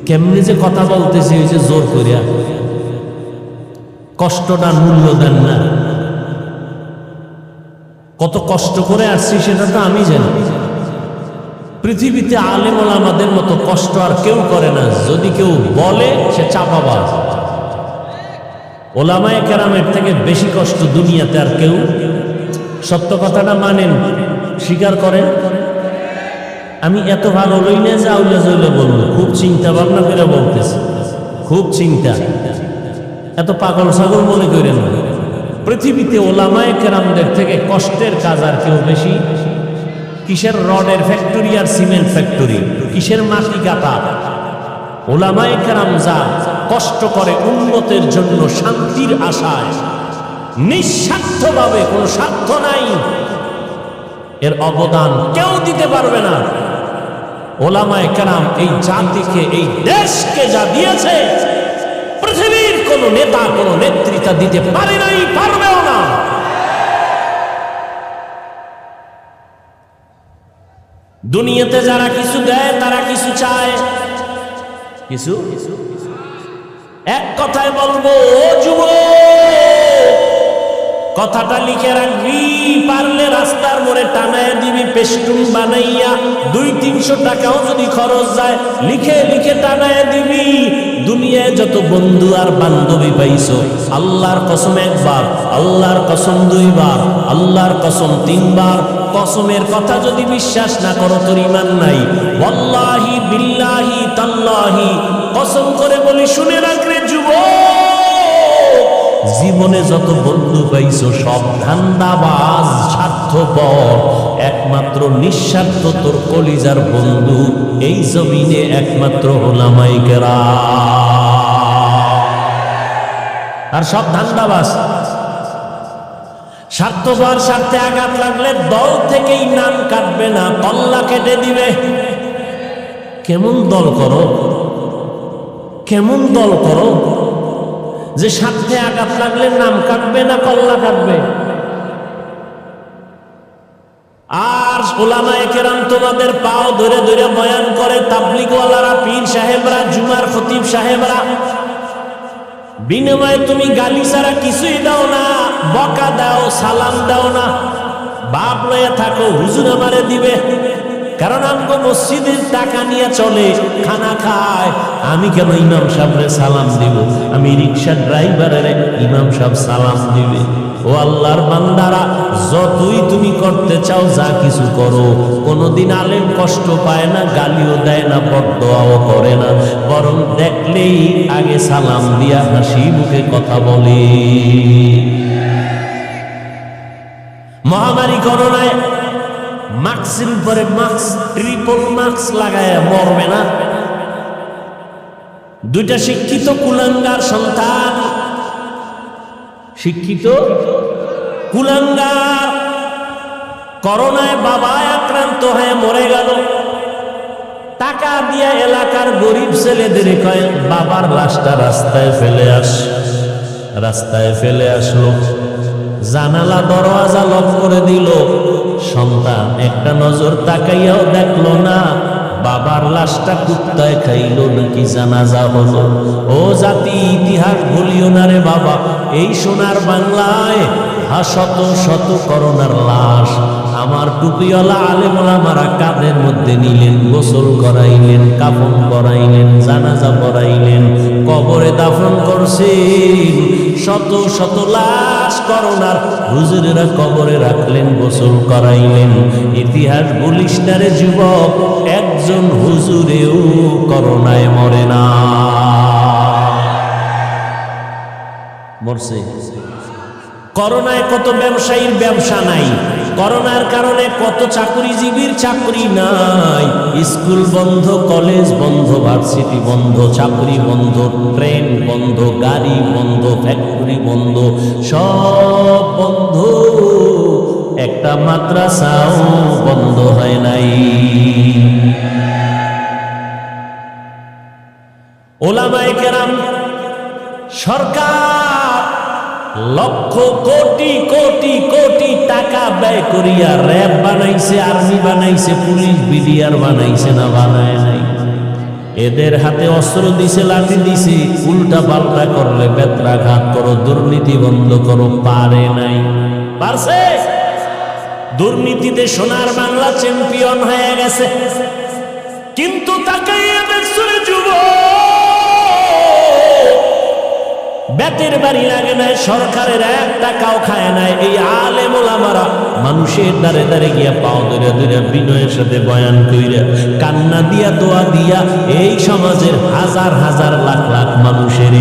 কেমনি যে কথা বলতেছে ওই যে জোর করিয়া, কষ্টটা মূল্য দেন না। কত কষ্ট করে আসছি সেটা তো আমি জানি। পৃথিবীতে আলেম ওলামাদের মতো কষ্ট আর কেউ করে না। যদি কেউ বলে সে চাপাবাজ। ওলামায়ে কেরামের থেকে বেশি কষ্ট দুনিয়াতে আর কেউ, সত্য কথাটা মানেন, স্বীকার করেন। আমি এত ভালো লই না যে আউলে জৌলে বলবো, খুব চিন্তা ভাবনা করে বলতেছি, খুব চিন্তা, এত পাগল ছাগল মনে করেন না। পৃথিবীতে ওলামায়ে কেরামদের থেকে কষ্টের কাজ আর কেউ বেশি। কিসের রডের ফ্যাক্টরি আর সিমেন্ট ফ্যাক্টরি, কিসের মাটি কাটা। ওলামায়ে কেরাম যা কষ্ট করে উন্নতের জন্য, শান্তির আশায়, নিঃস্বার্থভাবে, কোনো স্বার্থ নাই, এর অবদান কেউ দিতে পারবে না। ওলামায়ে কেরাম এই জাতিকে, এই দেশকে যা দিয়েছে পৃথিবীর কোন নেতা, কোন নেতৃত্ব দিতে পারে নাই, পারবেও না। দুনিয়াতে যারা কিছু দেয় তারা কিছু চায়, কিছু। এক কথায় বলবো, ও যুবক, কথাটা লিখে রাখবি, পারলে রাস্তার মোড়ে টানায় দিবি পেস্টুন বানাইয়া। 200-300 টাকাও যদি খরচ যায়, লিখে লিখে টানায় দিবি। দুনিয়ায় যত বন্ধু আর বান্ধবী পাইছো, আল্লাহর কসম একবার, আল্লাহর কসম 2 বার, আল্লাহর কসম 3 বার, কসমের কথা যদি বিশ্বাস না করো তোর ঈমান নাই। ওয়াল্লাহি বিল্লাহি তাল্লাহি কসম করে বলি, শুনে রাখরে যুবক, জীবনে যত বন্ধু পাইছো সব ধান্দাবাজ, স্বার্থপর। একমাত্র নিঃস্বার্থ তোর কলিজার বন্ধু এই জমিনে একমাত্র ওলামায়ে কেরাম। আর সব ধান্দাবাজ, স্বার্থপর। স্বার্থে আঘাত লাগলে দল থেকেই নাম কাটবে না, কল্লা কেটে দিবে। কেমন দল করো, কেমন দল করো যে স্বার্থে আঘাত লাগলে নাম কাটবে না, কল্লা কাটবে। আর ওলামায়ে কেরাম তোমাদের পাও ধরে ধরে বয়ান করে, তাবলীগওয়ালারা, পীর সাহেবরা, জুমার খতিব সাহেবরা। বিনিময়ে তুমি গালি ছাড়া কিছুই দাও না, বকা দাও, সালাম দাও না। বাপ লয়ে থাকো, হুজুর আমারে দিবে। কারণ আমগো মসজিদের টাকা নিয়ে চলে, খানা খায়। আমি কেন ইমাম সাহেবরে সালাম দিব? আমি রিক্সা ড্রাইভারের ইমাম সাহেব সালাম দিবে। ও আল্লাহর বান্দারা, যতই তুমি করতে চাও, যা কিছু করো, কোনোদিন আলেম কষ্ট পায় না, গালিও দেয় না, বদদোয়াও করে না, বরং দেখলেই আগে সালাম দিয়া হাসি মুখে কথা বলে। মহামারী করোনায় মাস্কের উপরে মাস্ক, ট্রিপল মাস্ক লাগায় মরবে না। 2টা শিক্ষিত কুলাঙ্গার সন্তান, শিক্ষিত কুলাঙ্গার, করোনায় বাবায় আক্রান্ত হয়ে মরে গেল। টাকা দিয়ে এলাকার গরিব ছেলেদের কয় বাবার লাশটা রাস্তায় ফেলে আস। রাস্তায় ফেলে আসলো, জানালা দরওয়াজা লক করে দিল। সন্তান একটা নজর তাকাইয়াও দেখলো না বাবার লাশটা কুত্তায় খাইলো নাকি জানাজা হলো। ও জাতি, ইতিহাস ভুলিও না রে বাবা। এই সোনার বাংলায় শত শত করোনার লাশ আমার টুপিওয়ালা আলেম ওলামারা কাঁধের মধ্যে নিলেন, গোসল করাইলেন, কাফন পরাইলেন, জানাজা পরাইলেন, কবরে দাফন করছেন। শত শত লাশ করোনার হুজুরেরা কবরে রাখলেন, গোসল করাইলেন। ইতিহাস বলিস না রে যুবক, একজন হুজুরেও করোনায় মরে না। মরছে। করোনায় কত ব্যবসায়ীর ব্যবসা নাই, করোনার কারণে কত চাকরিজীবীর চাকরি নাই, স্কুল বন্ধ, কলেজ বন্ধ, ভার্সিটি বন্ধ, চাকরি বন্ধ, ট্রেন বন্ধ, গাড়ি বন্ধ, ফ্যাক্টরি বন্ধ, সব বন্ধ, একটা মাদ্রাসাও বন্ধ হয় নাই। ওলামায়ে কেরাম, সরকার লক্ষ কোটি কোটি কোটি টাকা ব্যয় করিয়া র্যাব বানাইছে, আর্মি বানাইছে, পুলিশ বিডিআর বানাইছে, না বানায় নাই? এদের হাতে অস্ত্র দিছে, লাঠি দিছে, উল্টা পাল্টা করলে বেত্রাঘাত করো, দুর্নীতি বন্ধ করো, পারে নাই? পারছে? দুর্নীতিতে সোনার বাংলা চ্যাম্পিয়ন হয়ে গেছে। কিন্তু তাকাইয়া দেখছো যুবক, বেতের বাড়ি লাগে নাই, সরকারের 1 টাকাও খায় নাই। এই আলেম ওলামারা মানুষের দ্বারে দ্বারে গিয়া পাও ধরে ধরে বিনয়ের সাথে বয়ান কইরা, কান্না দিয়া, দোয়া দিয়া এই সমাজের হাজার হাজার লাখ লাখ মানুষের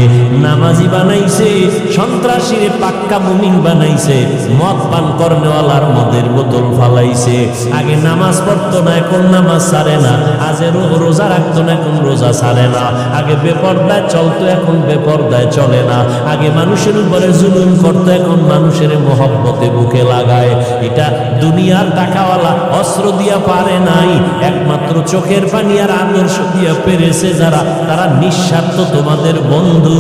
নামাজি বানাইছে, সন্ত্রাসীরে পাক্কা মুমিন বানাইছে, মদ পান করনেওয়ালার মদের বোতল ফালাইছে। আগে নামাজ পড়তো না, এখন নামাজ ছাড়ে না। আগে রোজা রাখতো না, এখন রোজা ছাড়ে না। আগে বেপরদায় চলতো, এখন বেপরদায় চলে না। আগে মানুষের উপরে জুলুম করতো, এখন মানুষের মহব্বতে বুকে লাগায়। এটা দুনিয়ার টাকাওয়ালা অস্ত্র দিয়া পারে নাই, একমাত্র চোখের পানি আর আদর্শ দিয়া পেরেছে যারা, তারা নিঃস্বার্থ তোমাদের বন্ধু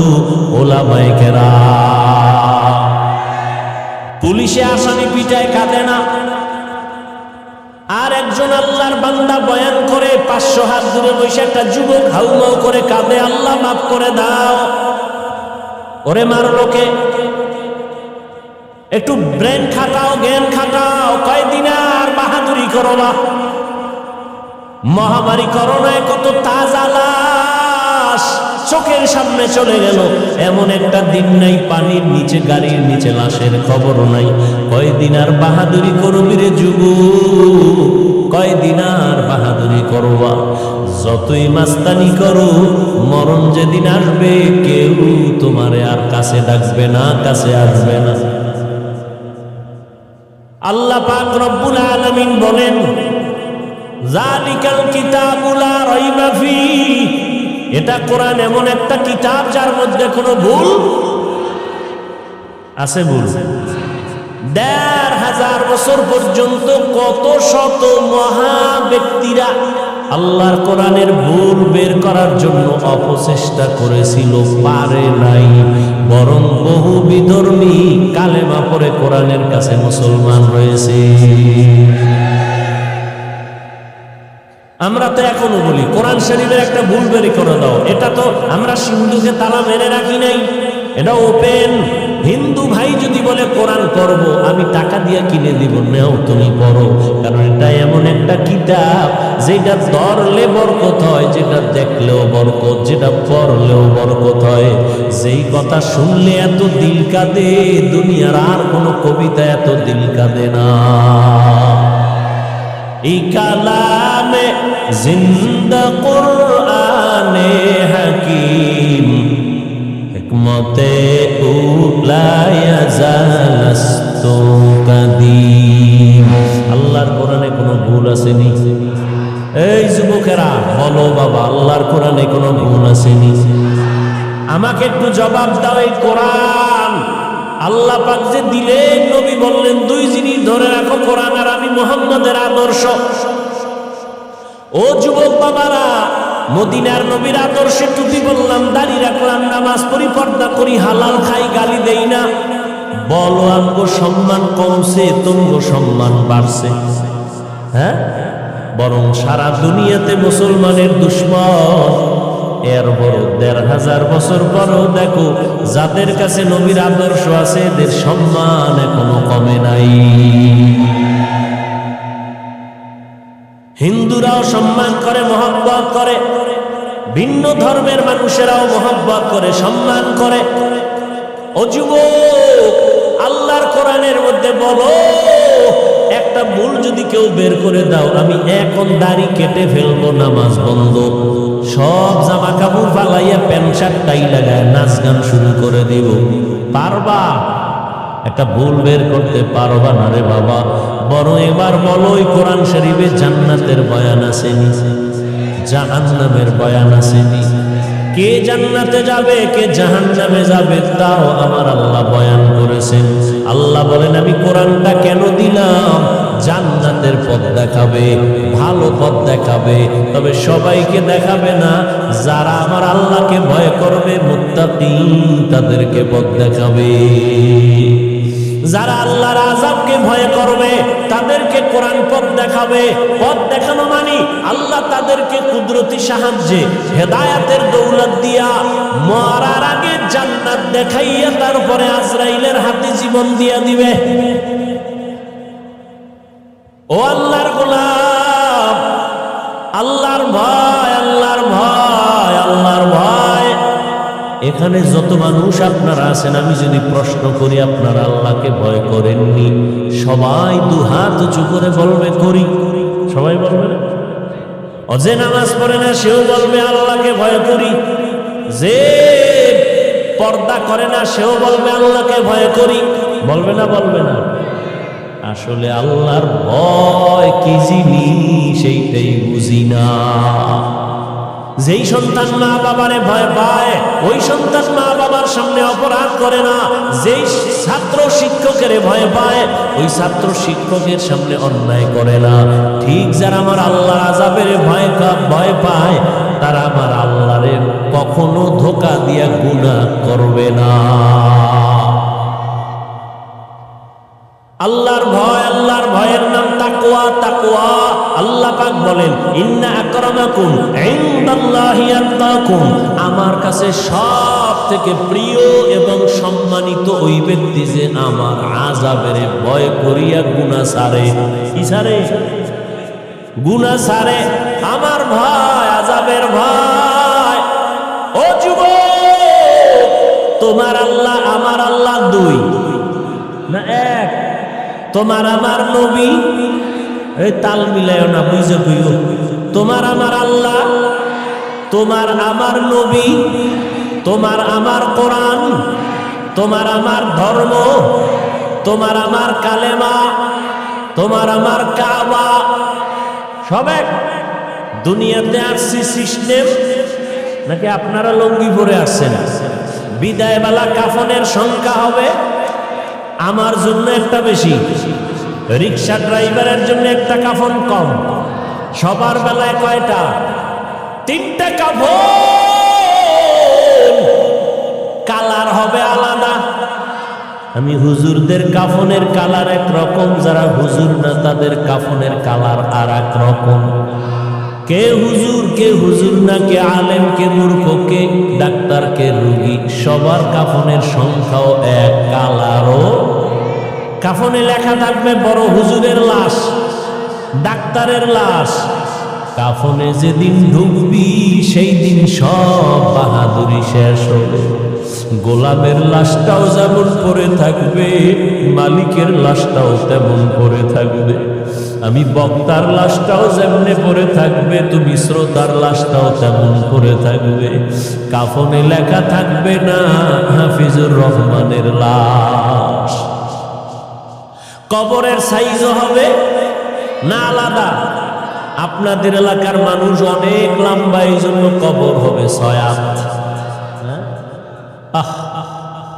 ওলামায়ে কেরাম। পুলিশে আসামি পিটায়, কাঁদে না। আর একজন আল্লাহর বান্দা বয়ান করে, 500 হাত দূরে বসে একটা যুবক হাউমাউ করে কাঁদে, আল্লাহ মাফ করে দাও। ওরে মারলো কে? একটু ব্রেন খাটাও, জ্ঞান খাটাও, কয়দিন আর বাহাদুরি করো না। মহামারী করোনায় কত তাজা লাশ চোখের সামনে চলে গেল, এমন একটা দিন নাই পানির নিচে, গাড়ির নিচে লাশের খবরও নাই। কয়দিন আর বাহাদুরি করবি রে যুবক, কয়দিন আর বাহাদুরি করবা? যতই মাস্তানি করো, মরণ যেদিন আসবে কেউ তোমারে আর কাছে ডাকবে না, কাছে আসবে না। আল্লাহ পাক রব্বুল আলামিন বলেন, যালিকাল কিতাবু লা রাইবা ফীহি, এটা কোরআন এমন একটা কিতাব যার মধ্যে কোনো ভুল আছে? ভুল 1500 বছর পর্যন্ত কত শত মহা ব্যক্তিরা আল্লাহর কোরআনের ভুল বের করার জন্য অপচেষ্টা করেছিল, পারে নাই। বরং বহু বিধর্মী কালেমা পড়ে কোরআনের কাছে মুসলমান হয়েছে। আমরা তো এখনো বলি কোরআন শরীফের একটা ভুল বের করে দাও, এটা তো আমরা সিন্ধুকে তালা মেরে রাখি নাই, এটা ওপেন। হিন্দু ভাই যদি বলে কোরআন পড়বো, আমি টাকা দিয়ে কিনে দিব, নেও তুমি পড়ো। কারণ এটা এমন একটা কিতাব যেটা ধরলে বরকত হয়, যেটা দেখলেও বরকত, যেটা পড়লেও বরকত হয়। যেই কথা শুনলে এত দিল কাঁদে, দুনিয়ার আর কোনো কবিতা এত দিল কাঁদে না। এই কালামে জিন্দা কুরআনে হাকিম, হিকমতে উলায়া জালাস্তু কাদিম। আল্লাহর কোরআনে কোনো ভুল আসেনি? এই যুবকেরা বলো বাবা, আল্লাহর কোরআনে কোনো ভুল আসেনি? আমাকে একটু জবাব দাও। এই কোরআন আল্লাহ পাক যে দিলেন, নবী বললেন 2 জিনিস ধরে রাখো, কোরআন আর আমি মুহাম্মদের আদর্শ। ও যুবক বাবারা, মদিনার নবীর আদর্শে টুপি বললাম, দাড়ি রাখলাম, নামাজ পড়ি, পর্দা করি, হালাল খাই, গালি দেই না। বলো আমগো সম্মান কমছে, তুমগো সম্মান বাড়ছে? হ্যাঁ, বরং সারা দুনিয়াতে মুসলমানের দুশ্মন। এর বড় 1500 বছর পরও দেখো, যাদের কাছে নবীর আদর্শ আছে, এদের সম্মান এখনো কমে নাই। হিন্দুরাও সম্মান করে, মহব্বত করে, ভিন্ন ধর্মের মানুষেরাও মহব্বত করে, সম্মান করে। ও যুবক, আল্লাহর কোরআনের মধ্যে বলো, একটা ভুল যদি কেউ বের করে দাও, আমি এখন দাড়ি কেটে ফেলবো, নামাজ বন্ধ, সব জামা কাপড় ফালাইয়া প্যান্ট শার্ট টাই লাগায় নাচ গান শুরু করে দিব, পারবা? একটা ভুল বের করতে পারবা না রে বাবা। বড় এবার বলো ওই কোরআন শরীফে জান্নাতের বয়ান আসেনি, জাহান্নামের বয়ান আসেনি? কে জান্নাতে যাবে কে জাহান্নামে যাবে তাও আমার আল্লাহ বয়ান করেছেন। আল্লাহ বলেন আমি কোরআনটা কেন দিলাম? জান্নাতের পথ দেখাবে, ভালো পথ দেখাবে, তবে সবাইকে দেখাবে না। যারা আমার আল্লাহকে ভয় করবে, মুত্তাকি, তাদেরকে পথ দেখাবে। যারা আল্লাহর আযাবকে ভয় করবে তাদেরকে কোরআন পথ দেখাবে। পথ দেখানো মানে আল্লাহ তাদেরকে কুদরতি সাহায্যে হেদায়েতের দৌলত দিয়া মরার আগে জান্নাত দেখাইয়া তারপরে আজরাইলের হাতে জীবন দিয়া দিবে। ও আল্লাহর গোলাম, আল্লাহর ভয়, আল্লাহর ভয়, আল্লাহর ভয়। এখানে যত মানুষ আপনারা আছেন, আমি যদি প্রশ্ন করি আপনারা আল্লাহকে ভয় করেননি? সবাই দুহাত উঁচু করে বলবে করি। সবাই বলবে। যে নামাজ পড়ে না সেও বলবে আল্লাহকে ভয় করি। যে পর্দা করে না সেও বলবে আল্লাহকে ভয় করি। বলবে না? বলবে না? আসলে আল্লাহর ভয় কি জিনিস সেইটাই বুঝি না। যেই সন্তান মা বাবারে ভয় পায় ওই সন্তান মা বাবার সামনে অপরাধ করে না। যেই ছাত্র শিক্ষকের ভয় পায় ওই ছাত্র শিক্ষকের সামনে অন্যায় করে না। ঠিক যারা আমার আল্লাহর আযাবের ভয় পায় তারা আমার আল্লাহরে কখনো ধোঁকা দিয়া গুনাহ করবে না। আল্লাহর ভয়, আল্লাহর ভয়ের নাম তাকওয়া। তাকওয়া আল্লাহ পাক বলেন ইন্না আকরামাকুম ইনদাল্লাহি আতকাকুম, আমার কাছে সব থেকে প্রিয় এবং সম্মানিত ওই ব্যক্তি যে আমার আযাবের ভয় করিয়া গুনাহ ছাড়ে। কি ছাড়ে? গুনাহ ছাড়ে। আমার ভয়, আযাবের ভয়। ও যুবক, তোমার আল্লাহ আমার আল্লাহ দুই না এক? তোমার আমার নবী, এই তাল মিলায় না, বুঝে কইও। তোমার আমার আল্লাহ, তোমার আমার নবী, তোমার আমার কোরআন, তোমার আমার ধর্ম, তোমার আমার কালেমা, তোমার আমার কাবা, সব এক। দুনিয়াতে আসছি সিস্টেম, নাকি আপনারা লঙ্গি পরে আসছেন? বিদায়বেলা কাফনের সংখ্যা হবে আমার জন্য একটা বেশি, রিক্সা ড্রাইভারের জন্য একটা কাফন কম। সবার বেলায় কয়টা? তিনটা কাফন। কালার হবে আলাদা। আমি হুজুরদের কাফনের কালার এক রকম, যারা হুজুর না তাদের কাফনের কালার আর এক রকম। কে হুজুর কে হুজুর না, কে আলেম কে মূর্খ, কে ডাক্তার কে রোগী, সবার কাফনের সংখ্যাও এক, কালারও। কাফনে লেখা থাকবে বড় হুজুরের লাশ, ডাক্তারের লাশ। কাফনে যেদিন ঢুকবি সেই দিন সব বাহাদুরি শেষ হবে। গোলামের লাশটাও যেমন পড়ে থাকবে, মালিকের লাশটাও তেমন পড়ে থাকবে। আমি বক্তার লাশটাও যেমনে পড়ে থাকবে, তুমি শ্রোতার লাশটাও তেমন পড়ে থাকবে। কাফনে লেখা থাকবে না হাফিজুর রহমানের লাশ। কবরের সাইজও হবে না আলাদা? আপনাদের এলাকার মানুষ অনেক লম্বা, এই জন্য কবর হবে 6 হাত।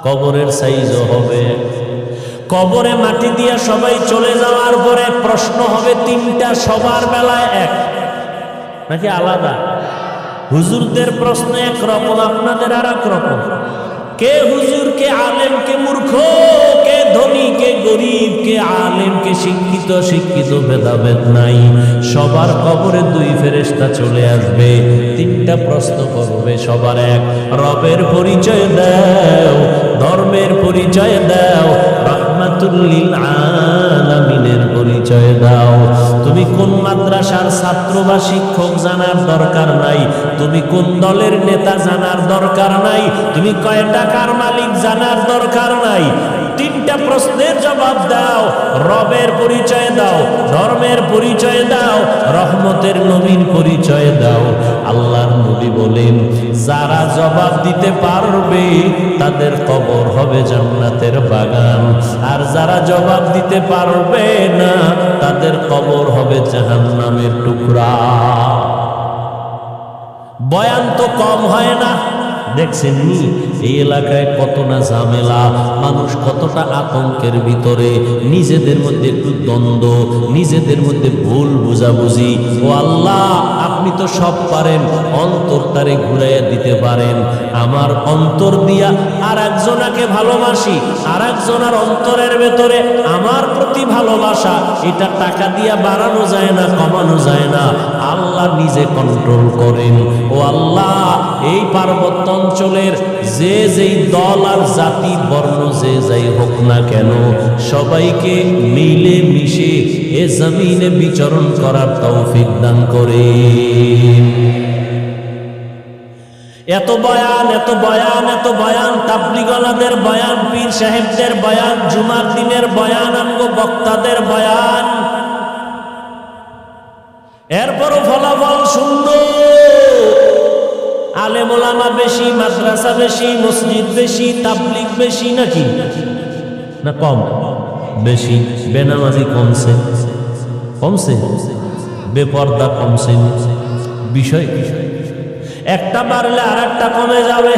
কবরের সাইজও হবে। কবরে মাটি দিয়ে সবাই চলে যাওয়ার পরে প্রশ্ন হবে 3টা, সবার বেলায় এক নাকি আলাদা? হুজুরদের প্রশ্ন একরকম, আপনাদের আর এক রকম। কে হুজুর কে আলেম কে মূর্খ, কে ধনী কে গরিব, কে আলেম কে শিক্ষিত শিক্ষিত ভেদাভেদ নাই। সবার কবরে 2 ফেরেশতা চলে আসবে, 3টা প্রশ্ন করবে সবার এক। রবের পরিচয় দাও, ধর্মের পরিচয় দাও, রাহমাতুল লিল আলামিনের পরিচয় দাও। তুমি কোন মাদ্রাসার ছাত্র বা শিক্ষক জানার দরকার নাই, তুমি কোন দলের নেতা জানার দরকার নাই, তুমি কয় টাকার মালিক জানার দরকার নাই। 3টা প্রশ্নের জবাব দাও। রবের পরিচয় দাও, ধর্মের পরিচয় দাও, রহমতের নবীর পরিচয় দাও। আল্লাহর নবী বলেন, যারা জবাব দিতে পারবে তাদের কবর হবে জান্নাতের বাগান, আর যারা জবাব দিতে পারবে না তাদের কবর হবে জাহান্নামের টুকরা। বয়ান তো কম হয় না, দেখছেন নি এই এলাকায় কত না ঝামেলা, মানুষ কতটা আতঙ্কের ভিতরে, নিজেদের মধ্যে একটু দ্বন্দ্ব, নিজেদের মধ্যে ভুল বুঝাবুঝি। ও আল্লাহ, আপনি তো সব পারেন, অন্তর তারে ঘুরাইয়া দিতে পারেন। আমার অন্তর দিয়া আর একজনাকে ভালোবাসি, আর একজনের অন্তরের ভেতরে আমার প্রতি ভালোবাসা, এটা টাকা দিয়া বাড়ানো যায় না, কমানো যায় না। আল্লাহ নিজে কন্ট্রোল করেন। ও আল্লাহ, এই পার্বত্য অঞ্চলের যে যেই দল আর জাতি বর্ণ যে যাই হোক না কেন, সবাইকে মিলে মিশে এ জমিনে বিচরণ করার তৌফিক দান করেন। এত বয়ান, এত বয়ান, এত বয়ান, তাবলীগওয়ালাদের বয়ান, পীর সাহেবদের বয়ান, জুমার দিনের বয়ান, আমগো বক্তাদের বয়ান, এরপরও ফলাফল শূন্য। আলেম ওলামা বেশি, মাদ্রাসা বেশি, মসজিদ বেশি, তাবলীগ বেশি, নাকি না কম? বেশি। বেনামাজি কমছে, কমছে, বেপর্দা কমছে। বিষয় একটা বাড়লে আর একটা কমে যাবে।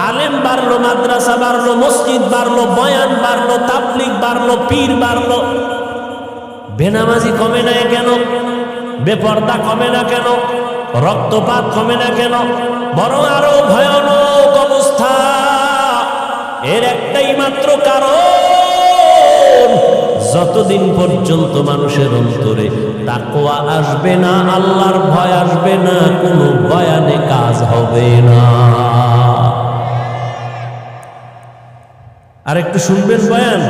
আলেম বাড়লো, মাদ্রাসা বাড়লো, মসজিদ বাড়লো, বয়ান বাড়লো, তাবলীগ বাড়লো, পীর বাড়লো, বেনামাজি কমে না কেন? বেপর্দা কমে না কেন? রক্তপাত কমে না কেন? বরং আরো ভয়ানক অবস্থা। এর একটাই মাত্র কারণ, যতদিন পর্যন্ত মানুষের অন্তরে তাকওয়া আসবে না, আল্লাহর ভয় আসবে না, কোনো বয়ানে কাজ হবে না। আর একটু শুনবেন বয়ান,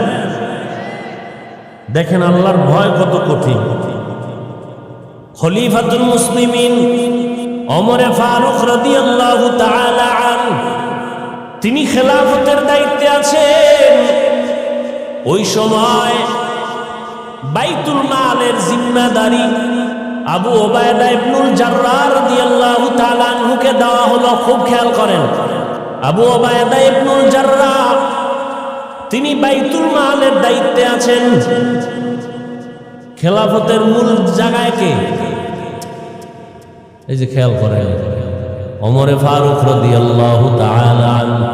দেখেন আল্লাহর ভয় কত কঠিন। খলিফাতুল মুসলিমিন ওমরে ফারুক রাদিয়াল্লাহু তাআলা আনহু, তিনি খেলাফতের দায়িত্বে আছেন। ওই সময় বাইতুল মালের জিম্মাদারি আবু ওবায়দা ইবনুল জাররাহ রাদিয়াল্লাহু তাআলা আনহুকে দেওয়া হলো। খুব খেয়াল করেন, আবু ওবায়দা ইবনুল জাররাহ তিনি বাইতুল মালের দায়িত্বে আছেন। খেলাফতের মূল জায়গায় কে? এই যে খেয়াল করেন, ওমরে ফারুক রাদিয়াল্লাহু তাআলা আনহু।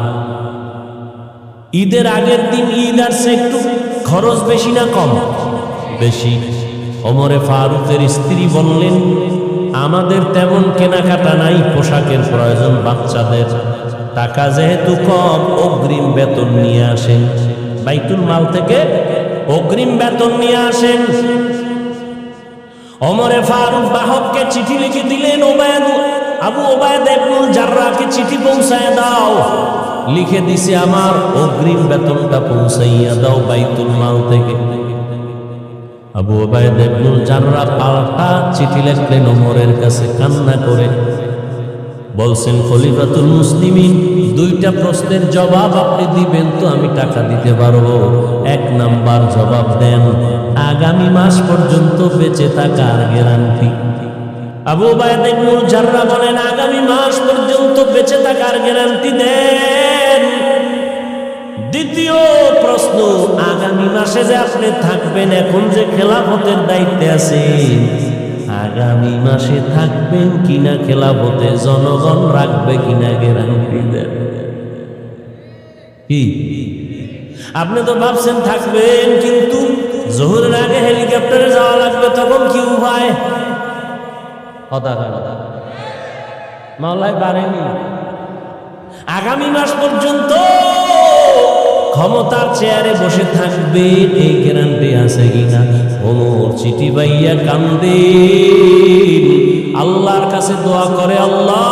ঈদের আগের দিন ঈদ আসছে, একটু খরচ বেশি না কম? বেশি। ওমরে ফারুকের স্ত্রী বললেন, আমাদের তেমন কেনাকাটা নাই, পোশাকের প্রয়োজন বাচ্চাদের, টাকা যেহেতু কম, অগ্রিম বেতন নিয়ে আসেন, বাইতুল মাল থেকে অগ্রিম বেতন নিয়ে আসেন। ওমরে ফারুক বাহককে চিঠি লিখে দিলেন, আবু ওবায়দা ইবনুল জাররাহকে চিঠি পৌঁছায় দাও। লিখে দিছে, আমার অগ্রিম বেতনটা পৌঁছাইয়া দাও বাইতুল মাল থেকে। আবু ওবায়দা ইবনুল জাররাহ পাল্টা চিঠি লিখলেন ওমরের কাছে, কান্না করে বলছেন, খলিফাতুল মুসলিমিন, দুইটা প্রশ্নের জবাব আপনি দিবেন তো আমি টাকা দিতে পারবো। এক নাম্বার জবাব দেন, আগামী মাস পর্যন্ত বেঁচে থাকার গ্যারান্টি। আবু ওবায়দা ইবনুল জাররাহ বলেন, আগামী মাস পর্যন্ত বেঁচে থাকার গ্যারান্টি দেন। দ্বিতীয় প্রশ্ন, আগামী মাসে যে আপনি থাকবেন, এখন যে খেলাফতের দায়িত্বে আছেন, আগামী মাসে থাকবেন কিনা, খেলাফতে জনগণ রাখবে কিনা, গ্যারান্টি দেন। কি আপনি তো ভাবছেন থাকবেন, কিন্তু জোহরের আগে হেলিকপ্টারে যাওয়া লাগবে, তখন কি উপায়? মাওলায় বাড়েনি। আগামী মাস পর্যন্ত ক্ষমতার চেয়ারে বসে থাকবেন, এই গ্যারান্টি আছে কিনা? ওমর চিঠি পাইয়া কান্দে, আল্লাহর কাছে দোয়া করে, আল্লাহ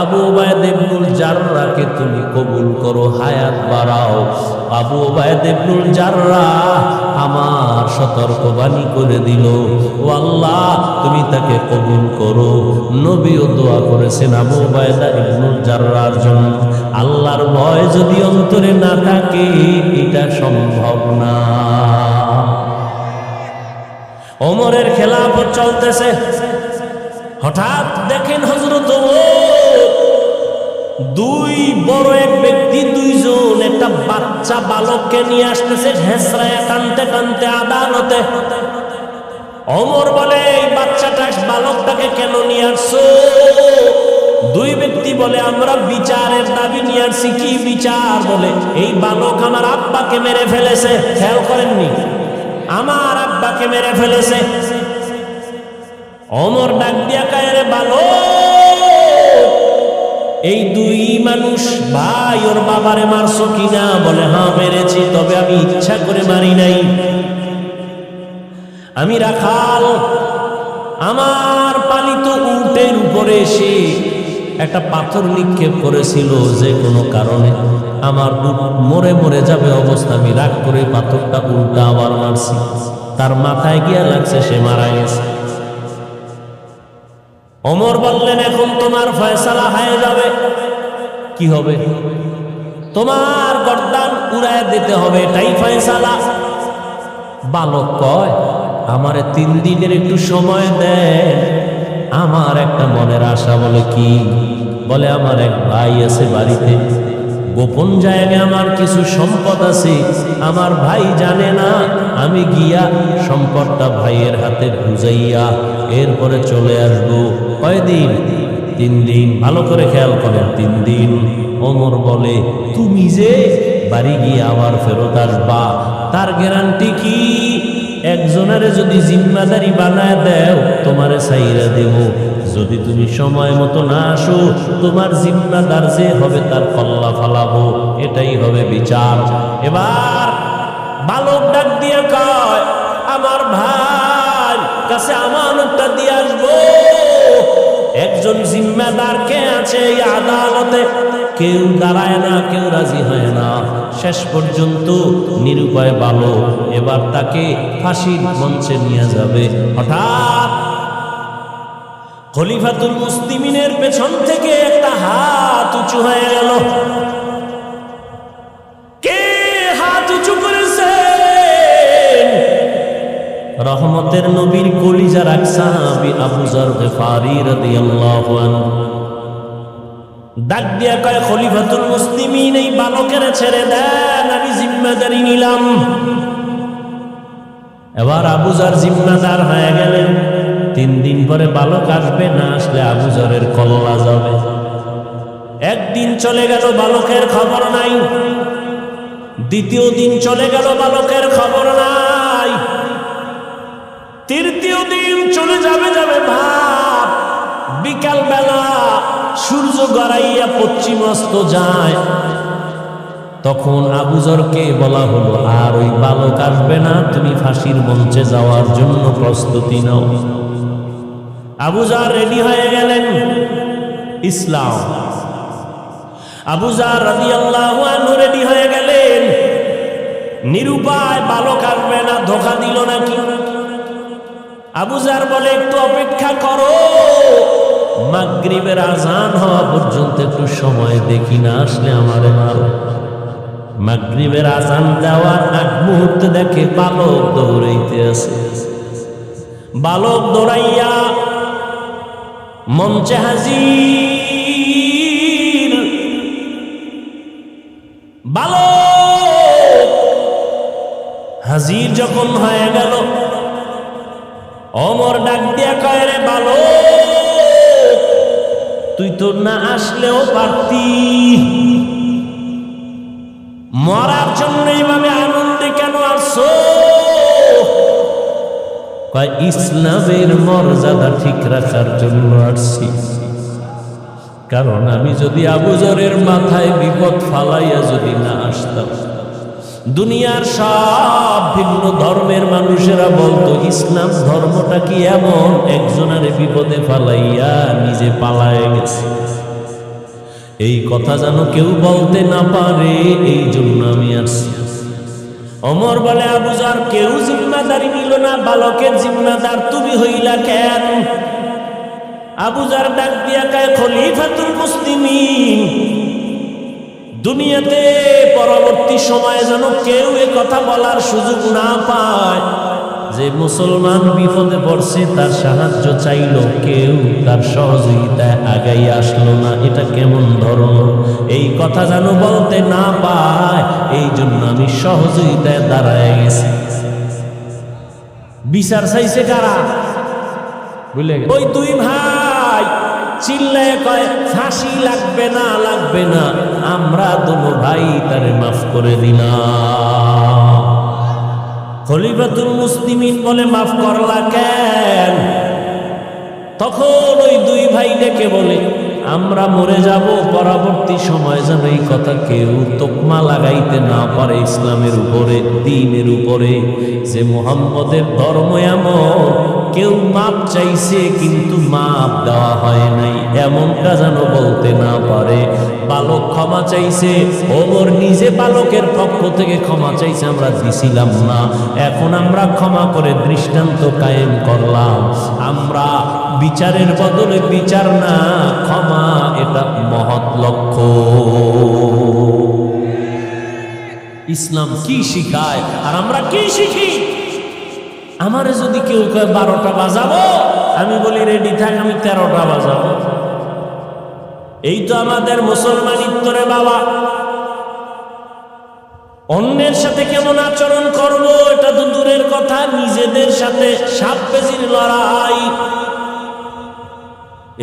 আবু ওবায়দা ইবনুল জাররাহকে তুমি কবুল করো, হায়াত বাড়াও। আবু ওবায়দা ইবনুল জাররাহ আমার সতর্কবাণী করে দিল, ও আল্লাহ তুমি তাকে কবুল করো। নবীও দোয়া করেছেন আবু ওবায়দা ইবনুল জাররাহর জন্য। আল্লাহর ভয় যদি অন্তরে না থাকে, এটা সম্ভব না। ওমরের খেলাফত চলতেছে, হঠাৎ দেখেন হযরত দুই বড় এক ব্যক্তি, দুইজন একটা বাচ্চা বালককে নিয়ে আসতেছে হেসরায়া টানতে টানতে আদালতে। ওমর বলে, এই বাচ্চাটা বালকটাকে কেন নিয়ে আসছো? দুই ব্যক্তি বলে, আমরা বিচারের দাবি নিয়ে আসছি। কি বিচার? বলে, এই বালক আমার আব্বাকে মেরে ফেলেছে। খেয়াল করেননি, আমার আব্বাকে মেরে ফেলেছে। ওমর ডাক দিয়া কয়, রে বালক, এই দুই মানুষ ভাই ওর বাবারে মারছো কিনা? বলে, হ্যাঁ মেরেছি, তবে আমি ইচ্ছা করে মারি নাই। আমি রাখাল, আমার পালিত উটের উপরে এসে একটা পাথর নিক্ষেপ করেছিল, যে কোনো কারণে আমার উট মরে মরে যাবে অবস্থা, আমি রাগ করে পাথরটা উল্টা আবার মারছি, তার মাথায় গিয়া লাগছে, সে মারা গেছে। ওমর বললেন, এখন তোমার ফয়সালা হয়ে যাবে। কি হবে? তোমার গর্দান উড়ায় দিতে হবে, এটাই ফয়সালা। বালক কয়, আমারে 3 দিনের একটু সময় দেন, আমার একটা মনের আশা। বলে, কি? বলে, আমার এক ভাই আছে বাড়িতে, গোপন জায়গায় আমার কিছু সম্পদ আছে, আমার ভাই জানে না, আমি গিয়া সম্পদটা ভাইয়ের হাতে বুঝাইয়া এরপরে চলে আসবো। কয়দিন? 3 দিন। ভালো করে খেয়াল করেন, 3 দিন। ওমর বলে, তুমি যে বাড়ি গিয়ে আবার ফেরত আসবা, তার গ্যারান্টি কি? একজনের যদি জিম্মাদারি বানায় দেও, তোমারে সাইরা দেব। যদি তুমি সময় মতো না আসো, তোমার জিম্মাদার যে হবে তার কল্লা ফালাবো, এটাই হবে বিচার। এবার বালক ডাক দিয়ে কয়, আমার ভাই কাছে আমানতটা দিয়ে আসবো। একজন জিম্মাদার কে আছে এই আদালতে? কেউ দাঁড়ায় না, কেউ রাজি হয় না। শেষ পর্যন্ত নিরুপায় বালক, এবার তাকে ফাঁসির মঞ্চে নিয়ে যাবে। হঠাৎ খলিফাতুল মুসলিমিনের পেছন থেকে একটা হাত উঁচু হয়ে গেল। কে হাত উঁচু করেছে? রহমতের নবীর কলিজার এক সাহাবী আবু যর গিফারী রাদিয়াল্লাহু আনহু। ডাক দিয়া কয়, খলিফাতুল মুসলিমিন, এই বালকের ছেড়ে দেন, আমি জিম্মাদারি নিলাম। এবার আবু যর জিম্মাদার হয়ে গেলেন। 3 দিন পরে বালক আসবে, না আসলে আবু যরের কল্লা যাবে। একদিন চলে গেল, বালকের খবর নাই। দ্বিতীয় দিন চলে গেল, বালকের খবর নাই। তৃতীয় দিন চলে যাবে ভাব, বিকাল বেলা সূর্য গড়াইয়া পশ্চিমস্ত যায়। তখন আবু যরকে বলা হলো, আর ওই বালক আসবে না, তুমি ফাঁসির মঞ্চে যাওয়ার জন্য প্রস্তুতি নাও। আবু যর রেডি হয়ে গেলেন। ইসলাম। আবু যর রাদিয়াল্লাহু আনহু রেডি হয়ে গেলেন। নিরুপায়, বালক আসবে না, ধোঁকা দিল নাকি? আবু যর বলে, একটু অপেক্ষা করো, মাগরিবের আজান হওয়া পর্যন্ত একটু সময় দেখি, না আসলে আমারে মারো। মাগরিবের আজান দেওয়ার আগ মুহূর্তে দেখে বালক দৌড়াইতে আছে। বালক দৌড়াইয়া মঞ্চে হাজির। বালক হাজির যখন হয়ে গেল, ওমর ডাক দিয়া কয়, রে বালক, তুই তো না আসলেও পারতি, মরার জন্য এইভাবে আনন্দে কেন আসছো? কয়, ইসলামের মর্যাদা ঠিক রাখার জন্য আসছি। কারণ আমি যদি আবু যরের মাথায় বিপদ ফালাইয়া যদি না আসতাম, দুনিয়ার সব ভিন্ন ধর্মের মানুষেরা বলতো, ইসলাম ধর্মটা কি এমন, একজনের বিপদে ফালাইয়া নিজে পালায় গেছে। এই কথা যেন কেউ বলতে না পারে, এই জন্য আমি আসছি। ওমর বলে, আবু যর, কেউ জিম্মাদারি নিল না, বালকের জিম্মাদার তুমি হইলা কেন? আবু যর ডাক দিয়া কয়, খলিফাতুল মুসলিমিন, দুনিয়াতে পরবর্তী সময়ে যেন কেউ এ কথা বলার সুযোগ না পায়, যে মুসলমান বিপদে পড়ছে তার সাহায্য চাইল, কেউ তার সহযোগিতায় আগাই আসলো না। এটা কেমন ধর্ম? এই কথা যেন বলতে না পায়, এই জন্য আমি সহযোগিতায় দাঁড়ায় গেছি। বিচার চাইছে কারা? বুঝলে ওই দুই ভাই চিল্লায় কয় ফাঁসি লাগবে না, লাগবে না, আমরা দুনো ভাই তারে মাফ করে দিলাম। খলিফাতুল মুসলিমিন বলে মাফ করলা কেন? তখন ওই দুই ভাই ডেকে বলে আমরা মরে যাব, পরবর্তী সময় যেন এই কথা কেউ তোকমা লাগাইতে না পারে ইসলামের উপরে, দ্বীনের উপরে, যে মুহাম্মদের ধর্ম এমন, কেউ মাপ চাইছে কিন্তু মাপ দেওয়া হয় নাই, এমনটা যেন বলতে না পারে। বালক ক্ষমা চাইছে, ওমর নিজে বালকের পক্ষ থেকে ক্ষমা চাইছে, আমরা দিছিলাম না, এখন আমরা ক্ষমা করে দৃষ্টান্ত কায়েম করলাম। আমরা বিচারের বদলে বিচার না, ক্ষমা, এটা মহৎ লক্ষ্য। ইসলাম কি শিখায় আর আমরা কি শিখি? আমারে যদি কেউ কয় 12টা বাজাবো, আমি বলি রেডি থাক, আমি 13টা বাজাবো। এই তো আমাদের মুসলমানিত্ব রে বাবা। অন্যের সাথে কেমন আচরণ করব এটা তো দূরের কথা, নিজেদের সাথে সাপ বেজির লড়াই।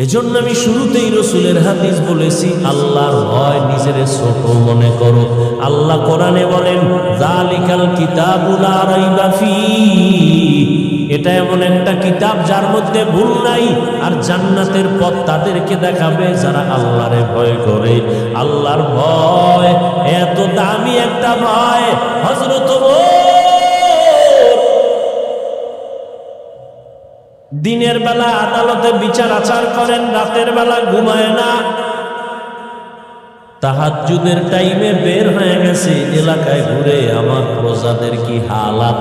এজন্য আমি শুরুতেই রসুলের হাদিস বলেছি, আল্লাহর ভয়, নিজের ছোট মনে করো। আল্লাহ কোরআনে বলেন যালিকাল কিতাবু লা রাইবা ফীহ, এটা এমন একটা কিতাব যার মধ্যে ভুল নাই, আর জান্নাতের পথ তাদেরকে দেখাবে যারা আল্লাহরে ভয় করে। আল্লাহর ভয় এত দামি একটা ভয়, হযরত দিনের বেলা আদালতে বিচার আচার করেন, রাতের বেলা ঘুমায় না, তাহাজ্জুদের টাইমে বের হয়ে গেছে এলাকায় ঘুরে আমার প্রজাদের কি হালাত।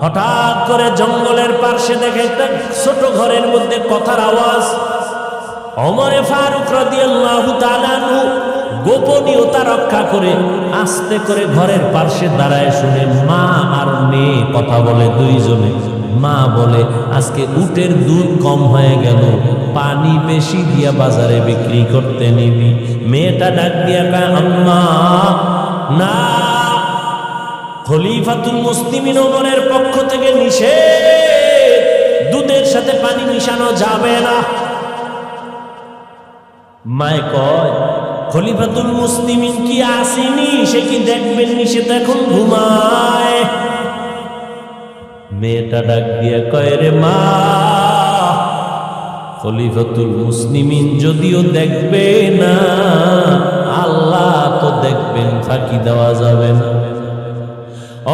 হঠাৎ করে জঙ্গলের পাশে দেখে একটা ছোট ঘরের মধ্যে কথার আওয়াজ। ওমরে ফারুক রাদিয়াল্লাহু তাআলা আনহু গোপনীয়তা রক্ষা করে আস্তে করে ঘরের পাশে দাঁড়ায় শুনে মা আর মেয়ে কথা বলে দুইজনে। মা বলে আজকে উটের দুধ কম হয়ে গেল, পানি বেশি দিয়া বাজারে বিক্রি করতে নিবি। মেয়েটা ডাক দিয়া কয় আম্মা না, খলিফাতুল মুসলিমিন ওমরের পক্ষ থেকে নিষেধ, দুধের সাথে পানি মিশানো যাবে না। মায় কয় খলিফাতুল মুসলিমিন কি আসেনি, সে কি দেখবেন নি, সে তো এখন ঘুমায়। মেয়েটা ডাক দিয়া কয় রে মা, খলিফাতুল মুসলিমিন যদিও দেখবে না, আল্লাহ তো দেখবেন, ফাঁকি দেওয়া যাবে না।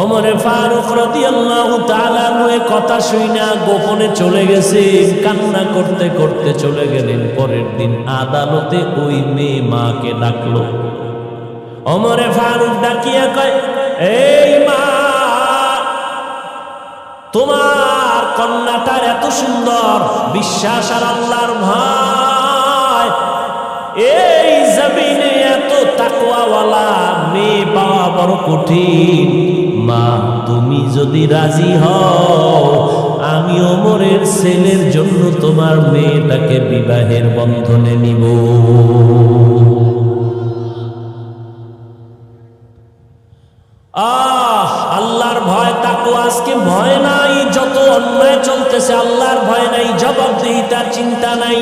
ওমরে ফারুক রাদিয়াল্লাহু তাআলা আনহু কথা শুইনা গোপনে চলে গেছে, কান্না করতে করতে চলে গেলেন। পরের দিন আদালতে ওই মেয়ে মাকে ডাকলো। ওমরে ফারুক ডাকিয়া কয় এই মা, তোমার কন্যাটার এত সুন্দর বিশ্বাস আর আল্লাহর ভয়, এই জমিনে এত তাকওয়াওয়ালা মেয়ে পাওয়া বড় কঠিন। মা তুমি যদি রাজি হও, আমি ওমরের ছেলের জন্য তোমার মেয়েটাকে বিবাহের বন্ধনে নিব। আল্লাহর ভয়, তাকওয়া আজকে ভয় নাই, যত অন্যায় চলতেছে আল্লাহর ভয় নাই, জবাবদিহিতার চিন্তা নাই।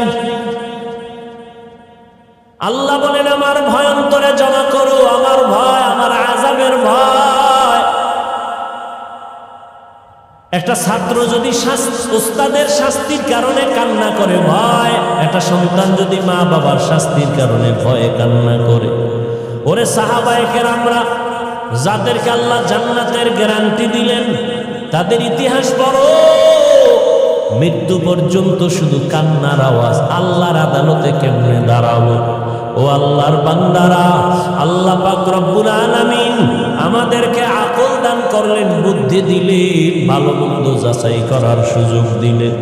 আল্লাহ বলেন আমার ভয় অন্তরে জমা করো, আমার ভয়, আমার আযাবের ভয়। একটা ছাত্র যদি উস্তাদের শাস্তির কারণে কান্না করে ভয়, একটা সন্তান যদি মা বাবার শাস্তির কারণে ভয়ে কান্না করে। ওরে সাহাবায়ে কেরামরা যাদেরকে আল্লাহ জান্নাতের গ্যারান্টি দিলেন, তাদের ইতিহাস পড়ো, মৃত্যু পর্যন্ত শুধু কান্নার আওয়াজ। আল্লাহর আদালতে কেমনে দাঁড়াবো? ও আল্লাহর বান্দারা, আল্লাহ পাক রব্বুল আলামিন আমাদেরকে আকল দান করলেন, বুদ্ধি দিলেন, ভালো মন্দ যাচাই করার সুযোগ দিলেন।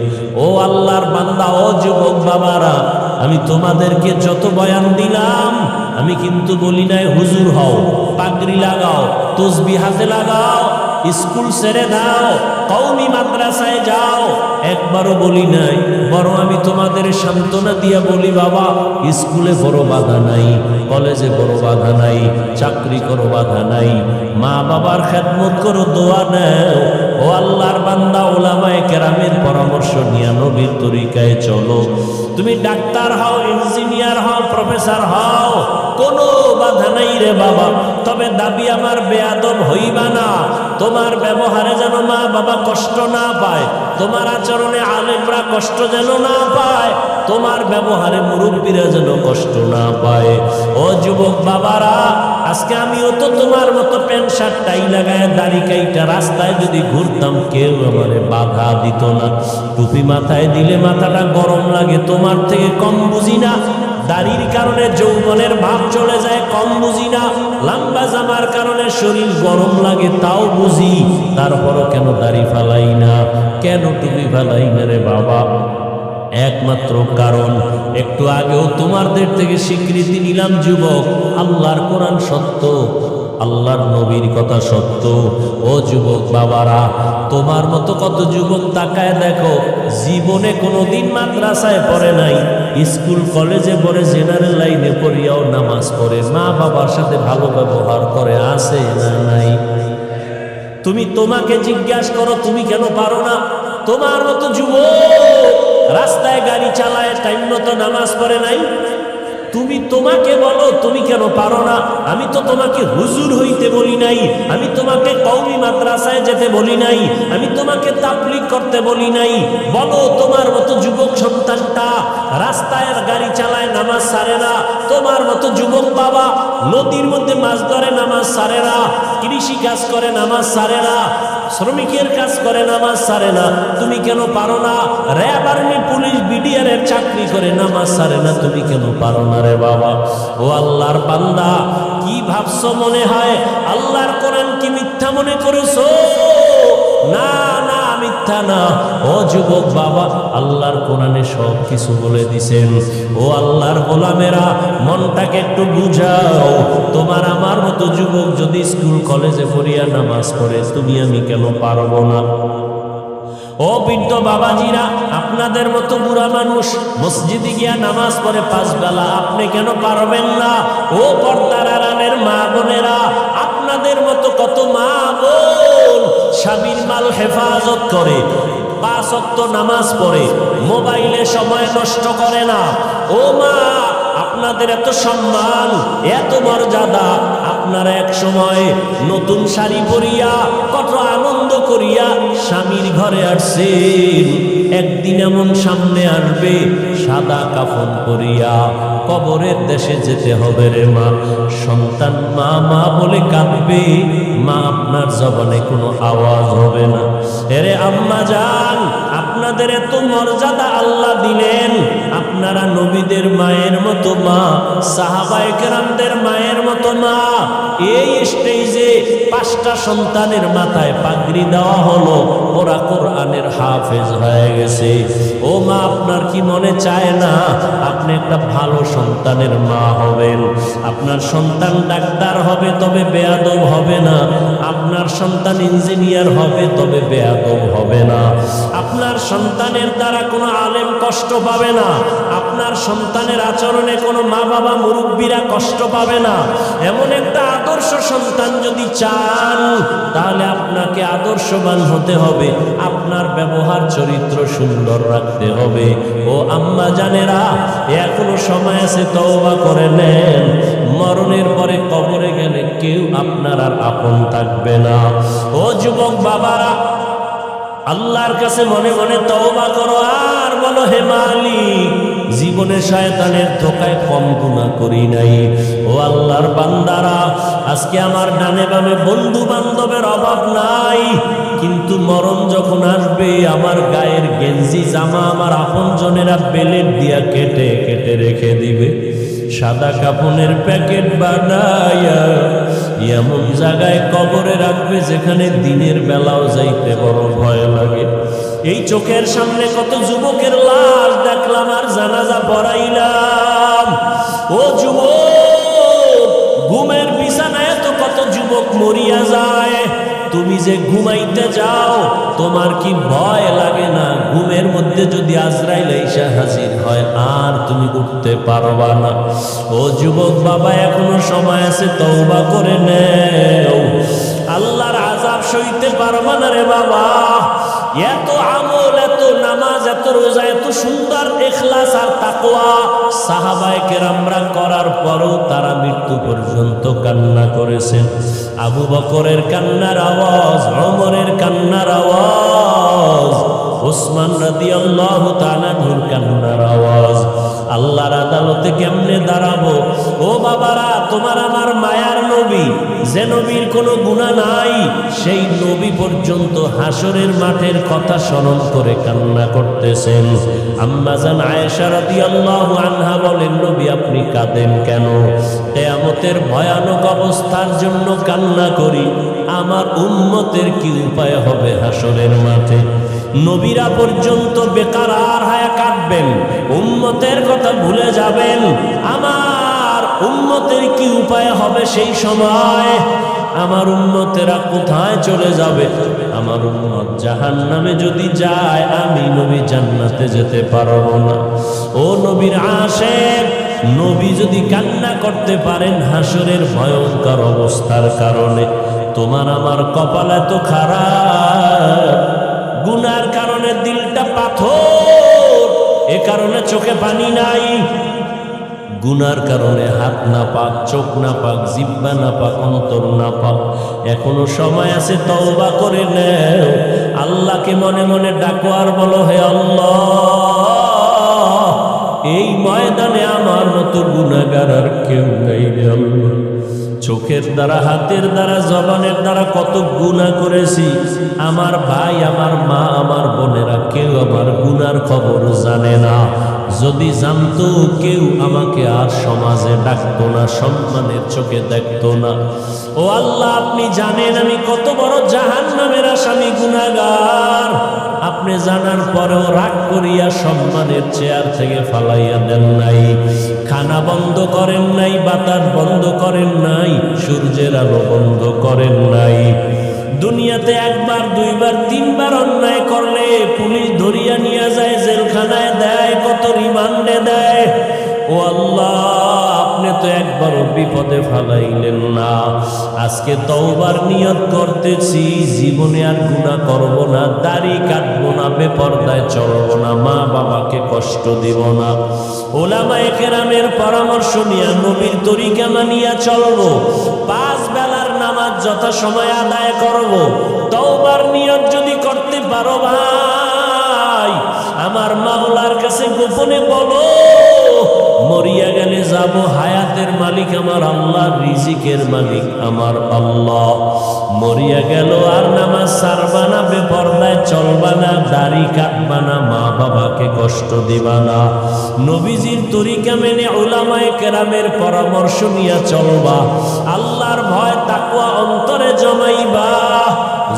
ও আল্লাহর বান্দা, ও যুবক বাবারা, আমি তোমাদেরকে যত বয়ান দিলাম, আমি কিন্তু বলি নাই হুজুর হও, পাগড়ি লাগাও, তসবিহ হাতে লাগাও, স্কুল ছেড়ে দাও, কওমি মাদ্রাসায় যাও। একবারও বলি নাই, বরং আমি তোমাদের সান্ত্বনা দিয়া বলি, বাবা স্কুলে বড় বাধা নাই, কলেজে বড় বাধা নাই, চাকরি করো বাধা নাই, মা বাবার খেদমত করো, দোয়া নেও। ও আল্লাহর বান্দা, ওলামায়ে কেরামের পরামর্শ নিয়ে নবীর তরিকায় চলো। তুমি ডাক্তার হও, ইঞ্জিনিয়ার হও, প্রফেসর হও, কোনো বাধা নাই রে বাবা। তবে দাবি আমার বেয়াদব হইবা না। তোমার ব্যবহারে যেন মা বাবা কষ্ট না পায়, তোমার আচরণে আলেমরা কষ্ট যেন না পায়, তোমার ব্যবহারে মুরব্বীরা যেন কষ্ট না পায়। ও যুবক বাবারা, আজকে আমিও তো তোমার মতো প্যান্ট শার্ট টাই লাগায় দাড়ি কাইটা রাস্তায় যদি ঘুরতাম, কেউ আমারে বাধা দিত না। টুপি মাথায় দিলে মাথাটা গরম লাগে, তোমার থেকে কম বুঝি না। দাড়ির কারণে যৌবনের ভাব চলে যায়, কম বুঝি না। লম্বা জামার কারণে শরীর গরম লাগে, তাও বুঝি। তারপরও কেন দাড়ি ফালাই না, কেন টুপি ফালাই না রে বাবা? একমাত্র কারণ, একটু আগেও তোমাদের থেকে স্বীকৃতি নিলাম যুবক, আল্লাহর কোরআন সত্য, আল্লাহর নবীর কথা সত্য। ও যুবক বাবারা, তোমার মতো কত যুবক তাকায় দেখো, জীবনে কোনোদিন মাদ্রাসায় পড়ে নাই, স্কুল কলেজে পড়ে, জেনারেল লাইনে পড়িয়াও নামাজ পড়ে, মা বাবার সাথে ভালো ব্যবহার করে, আছে না নাই? তুমি তোমাকে জিজ্ঞাসা করো, তুমি কেন পারো না? তোমার মতো যুবক রাস্তায় গাড়ি চালায়, টাইম মতো নামাজ পড়ে নাই। তুমি তোমাকে বলো, তুমি কেন পারো না? আমি তো তোমাকে হুজুর হইতে বলি নাই, আমি তোমাকে কওমি মাদ্রাসায় যেতে বলি নাই, আমি তোমাকে তাবলীগ করতে বলি নাই। বলো, তোমার মতো যুবক সন্তানটা রাস্তায় গাড়ি চালায়, নামাজ ছাড়ে না। তোমার মতো যুবক বাবা নদীর মধ্যে মাছ ধরে, নামাজ ছাড়ে না। কৃষি কাজ করে, নামাজ ছাড়ে না। শ্রমিকের কাজ করে, নামাজ ছাড়ে না। তুমি কেন পারো না? র্যাব, আর্মি, পুলিশ, বিডিআর এর চাকরি করে, নামাজ ছাড়ে না। তুমি কেন পারো না রে বাবা? ও আল্লাহর বান্দা, কি ভাবছো মনে হয় আল্লাহর কোরআন কি মিথ্যা মনে করেছো? না না, মিথ্যা না। ও যুবক বাবা, আল্লাহর কোরআনে সব কিছু বলে দিছেন। ও আল্লাহর গোলামেরা, মনটাকে একটু বুঝাও। তোমার আমার মতো যুবক যদি স্কুল কলেজে পড়িয়া নামাজ পড়ে, তুমি আমি কেন পারবো না? ও বৃদ্ধ বাবাজিরা, আপনাদের মতো বুড়া মানুষ মসজিদে গিয়া নামাজ পড়ে 5 বেলা, আপনি কেন পারবেন না? ও পর্দার আড়ালের মা বোনেরা, আপনাদের মতো কত মা বোন স্বামীর মাল হেফাজত করে, 5 ওয়াক্ত নামাজ পড়ে, মোবাইলে সময় নষ্ট করে না। ও মা, আপনাদের এত সম্মান, এত মর্যাদা, আপনারা এক সময় নতুন শাড়ি পরিয়া কত আনন্দ করিয়া স্বামীর ঘরে আসছেন। একদিন এমন সামনে আসবে, সাদা কাফন পরিয়া কবরের দেশে যেতে হবে রে মা। সন্তান মা মা বলে কাঁদবে, মা আপনার জবানে কোনো আওয়াজ হবে না। এরে আম্মা জান, আপনাদের এত মর্যাদা আল্লাহ দিলেন, আপনারা নবীদের মায়ের মতো মা, সাহাবায়ে কেরামদের মায়ের মতো মা। এই স্টেজে 5টা সন্তানের মাথায় পাগড়ি দেওয়া হলো, ওরা কোরআনের হাফেজ হয়ে গেছে। ও মা, আপনার কি মনে চায় না আপনি একটা ভালো সন্তানের মা হবেন? আপনার সন্তান ডাক্তার হবে, তবে বেয়াদব হবে না। আপনার সন্তান ইঞ্জিনিয়ার হবে, তবে বেয়াদব হবে না। আপনার সন্তানের দ্বারা কোনো আলেম কষ্ট পাবে না। আপনার সন্তানের আচরণে কোনো মা বাবা মুরব্বীরা কষ্ট পাবে না। এমন একটা আদর্শ সন্তান যদি চান, তাহলে আপনাকে আদর্শবান হতে হবে, আপনার ব্যবহার চরিত্র সুন্দর রাখতে হবে। ও আম্মা জানেরা, এখনো সময় আছে, তওবা করে নেন। মরণের পরে কবরে গেলে কেউ আপনার আর আপন থাকবে না। ও যুবক বাবারা, আল্লাহর কাছে মনে মনে তওবা করো, আর বলো, হে মালিক, জীবনে শয়তানের ধোকায় কম গুনাহ করি নাই। ও আল্লাহর বান্দারা, আজকে আমার ডানে বামে বন্ধু বান্ধবের অভাব নাই, কিন্তু মরণ যখন আসবে, আমার গায়ের গেঞ্জি জামা আমার আপনজনেরা বেলেট দিয়া কেটে কেটে রেখে দিবে। সাদা কাপনের প্যাকেট বানায়া এমন জায়গায় কবরে রাখবে, যেখানে দিনের বেলাও যাইতে বড় ভয় লাগে। এই চোখের সামনে কত যুবকের লাশ দেখলাম আর জানাজা পড়াইলাম। ও যুবক, ঘুমের বিছানায় তো কত যুবক মরিয়া যায়, তুমি যে ঘুমাইতে যাও তোমার কি ভয় লাগে না ঘুমের মধ্যে যদি আজরাইল এসে হাজির হয় আর তুমি উঠতে পারবা না? ও যুবক বাবা, এখনো সময় আছে, তওবা করে নেও। আল্লাহর আযাব সইতে পারবা না রে বাবা। এত আমল, এত নামাজ, এত রোজা, এত সুন্দর ইখলাস আর তাকওয়া সাহাবায়ে কেরামরা করার পরও তারা মৃত্যু পর্যন্ত কান্না করেছেন। আবু বকরের কান্নার আওয়াজ, ওমরের কান্নার আওয়াজ, ওসমান রাদিয়াল্লাহু তাআলা আনহুর কান্নার আওয়াজ। আল্লাহর আদালতে কেমনে দাঁড়াবো? ও বাবারা, তোমার আমার মায়ার নবী, যে নবীর কোনো গুনাহ নাই, সেই নবী পর্যন্ত হাসরের মাঠের কথা স্মরণ করে কান্না করতেছেন। আম্মা জান আয়েশা রাদিয়াল্লাহু আনহা বলেন, নবী আপনি কাঁদেন কেন? কিয়ামতের ভয়ানক অবস্থার জন্য কান্না করি। আমার উম্মতের কি উপায় হবে হাসরের মাঠে? নবীরা পর্যন্ত বেকারার হায়া কাটবেন, উম্মতের কথা ভুলে যাবেন। আমার উম্মতের কি উপায় হবে সেই সময়? আমার উম্মতেরা কোথায় চলে যাবে? আমার উম্মত জাহান্নামে যদি যায়, আমি নবী জান্নাতে যেতে পারবো না। ও নবীর আশিক, নবী যদি কান্না করতে পারেন হাসরের ভয়ঙ্কর অবস্থার কারণে, তোমার আমার কপাল এত খারাপ, গুনার কারণে দিলটা পাথর, এ কারণে চোখে পানি নাই। গুনার কারণে হাত না পাক, চোখ না পাক, জিহ্বা না পাক, অন্তর না পাক। এখনো সময় আছে, তওবা করে নেও। আল্লাহকে মনে মনে ডাকো আর বলো, হে আল্লাহ, এই ময়দানে আমার মতো গুনাহগার আর কেউ নাই রে আল্লাহ। চোখের দ্বারা, হাতের দ্বারা, জবানের দ্বারা কত গুনাহ করেছি। আমার ভাই, আমার মা, আমার বোনেরা কেউ আমার গুনার খবর জানে না। যদি জানতো, কেউ আমাকে আর সমাজে ডাকতো না, সম্মানের চোখে দেখতো না। ও আল্লাহ, আপনি জানেন আমি কত বড় জাহান্নামের আসামি, গুনাহগার। আপনি জানার পরেও রাগ করিয়া সম্মানের চেয়ার থেকে ফালাইয়া দেন নাই, খানা বন্ধ করেন নাই, বাতাস বন্ধ করেন নাই, সূর্যের আলো বন্ধ করেন নাই। দুনিয়াতে একবার, দুইবার, তিনবার অন্যায় করলে পুলিশ ধরিয়া নিয়ে যায়, জেলখানায় দেয়, কত রিমান্ডে দেয়। ও আল্লাহ, আপনি তো একবারও বিপদে ফালাইলেন না। আজকে তওবার নিয়ত করতেছি, জীবনে আর গুনাহ করব না, দাড়ি কাটবো না, বেপরদায় চলবো না, মা বাবাকে কষ্ট দিব না। ওলামায়ে কেরামের পরামর্শ নিয়ে নবীর তরিকা মানিয়া চলবো, 5 বেলার নামাজ যথাসময়ে আদায় করব। তওবার নিয়ত যদি করতে পারো ভাই, আমার মাওলার কাছে গোপনে বলো, মরিয়া গেলে যাব, হায়াতের মালিক আমার আল্লাহ, রিজিকের মালিক আমার আল্লাহ। মরিয়া গেল আর নামাজ ছাড়বা না, বেপরদায় চলবা না, দাড়ি কাটবা না, মা বাবাকে কষ্ট দিবা না। নবীজির তরিকা মেনে উলামায়ে কেরামের পরামর্শ নিয়ে চলবা। আল্লাহর ভয় তাকওয়া অন্তরে জমাইবা।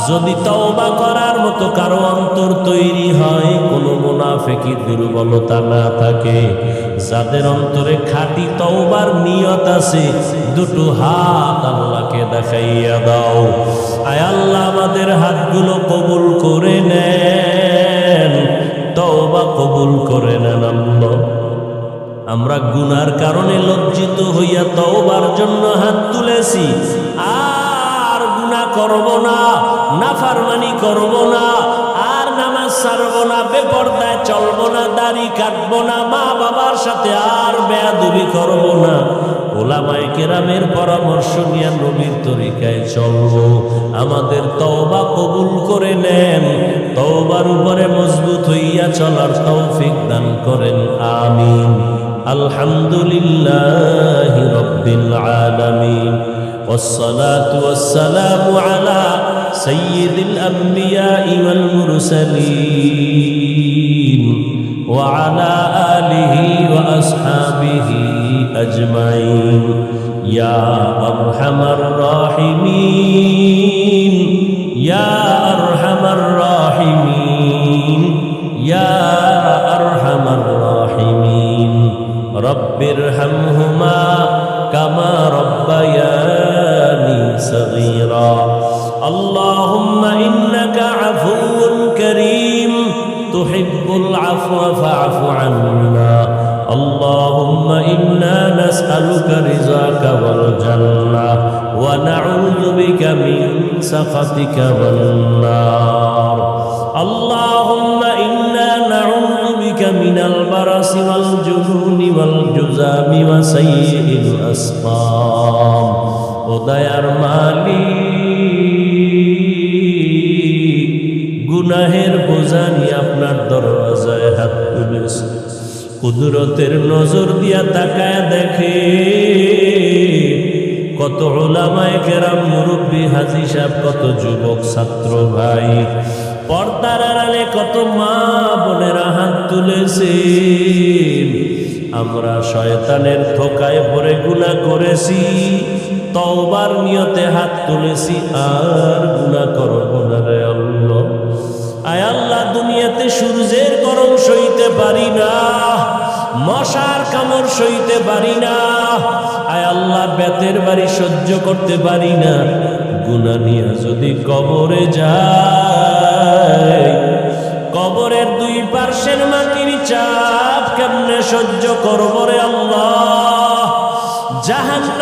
যদি তওবা করার মতো কারো অন্তর তৈরি হয়, কোনো মুনাফিকি দুর্বলতা না থাকে, যাদের অন্তরে খাঁটি তওবার নিয়ত আছে, দুটো হাত আল্লাহকে দেখাইয়া দাও। আয় আল্লাহ, আমাদের হাতগুলো কবুল করে নেন, তওবা কবুল করে নেন আল্লাহ। আমরা গুনার কারণে লজ্জিত হইয়া তওবার জন্য হাত তুলেছি, আর গুনাহ করব না, নাফরমানি করব না, আর নামাজ ছাড়ব না, বেপরদায় চলব না, দাড়ি কাটব না, মা বাবার সাথে আর বেয়াদবি করব না। উলামায়ে কেরামের পরামর্শ নিয়ে নবীর তরিকায় চলব। আমাদের তওবা কবুল করে নেন, তওবার উপরে মজবুত হইয়া চলার তৌফিক দান করেন, আমিন। আলহামদুলিল্লাহি রাব্বিল আলামিন, والصلاة والسلام على سيد الأنبياء والمرسلين وعلى آله وأصحابه أجمعين يا أرحم الراحمين يا أرحم الراحمين يا أرحم الراحمين رب ارحمهما كما ربياني صغيرا اللهم من سخطك والنار اللهم إنا نعوذ بك من البرص والجنون والجذام وسيء الأسقام ও দয়ার মালিক গুনাহের বোঝা নিয়ে আপনার দরওয়াজায় হাত তুলেছি কুদরতের নজর দিয়া তাকায় দেখে কত উলামায়ে কেরাম মুরব্বী হাজী সাহেব কত যুবক ছাত্র ভাই পর্দার আড়ালে কত মা বোনেরা হাত তুলেছে আমরা শয়তানের ধোঁকায় পড়ে গুনাহ করেছি তওবার নিয়তে হাত তুলেছি আর গুনাহ করব না রে আল্লাহ আয় আল্লাহ দুনিয়াতে সূর্যের গরম সইতে পারি না মশার কামড় সইতে পারি না আয় আল্লাহ বেতের বাড়ি সহ্য করতে পারি না গুনাহ নিয়ে যদি কবরে যাই কবরের দুই পার্শ্বের মাটির চাপ কেমনে সহ্য করব রে আল্লাহ জাহান্নাম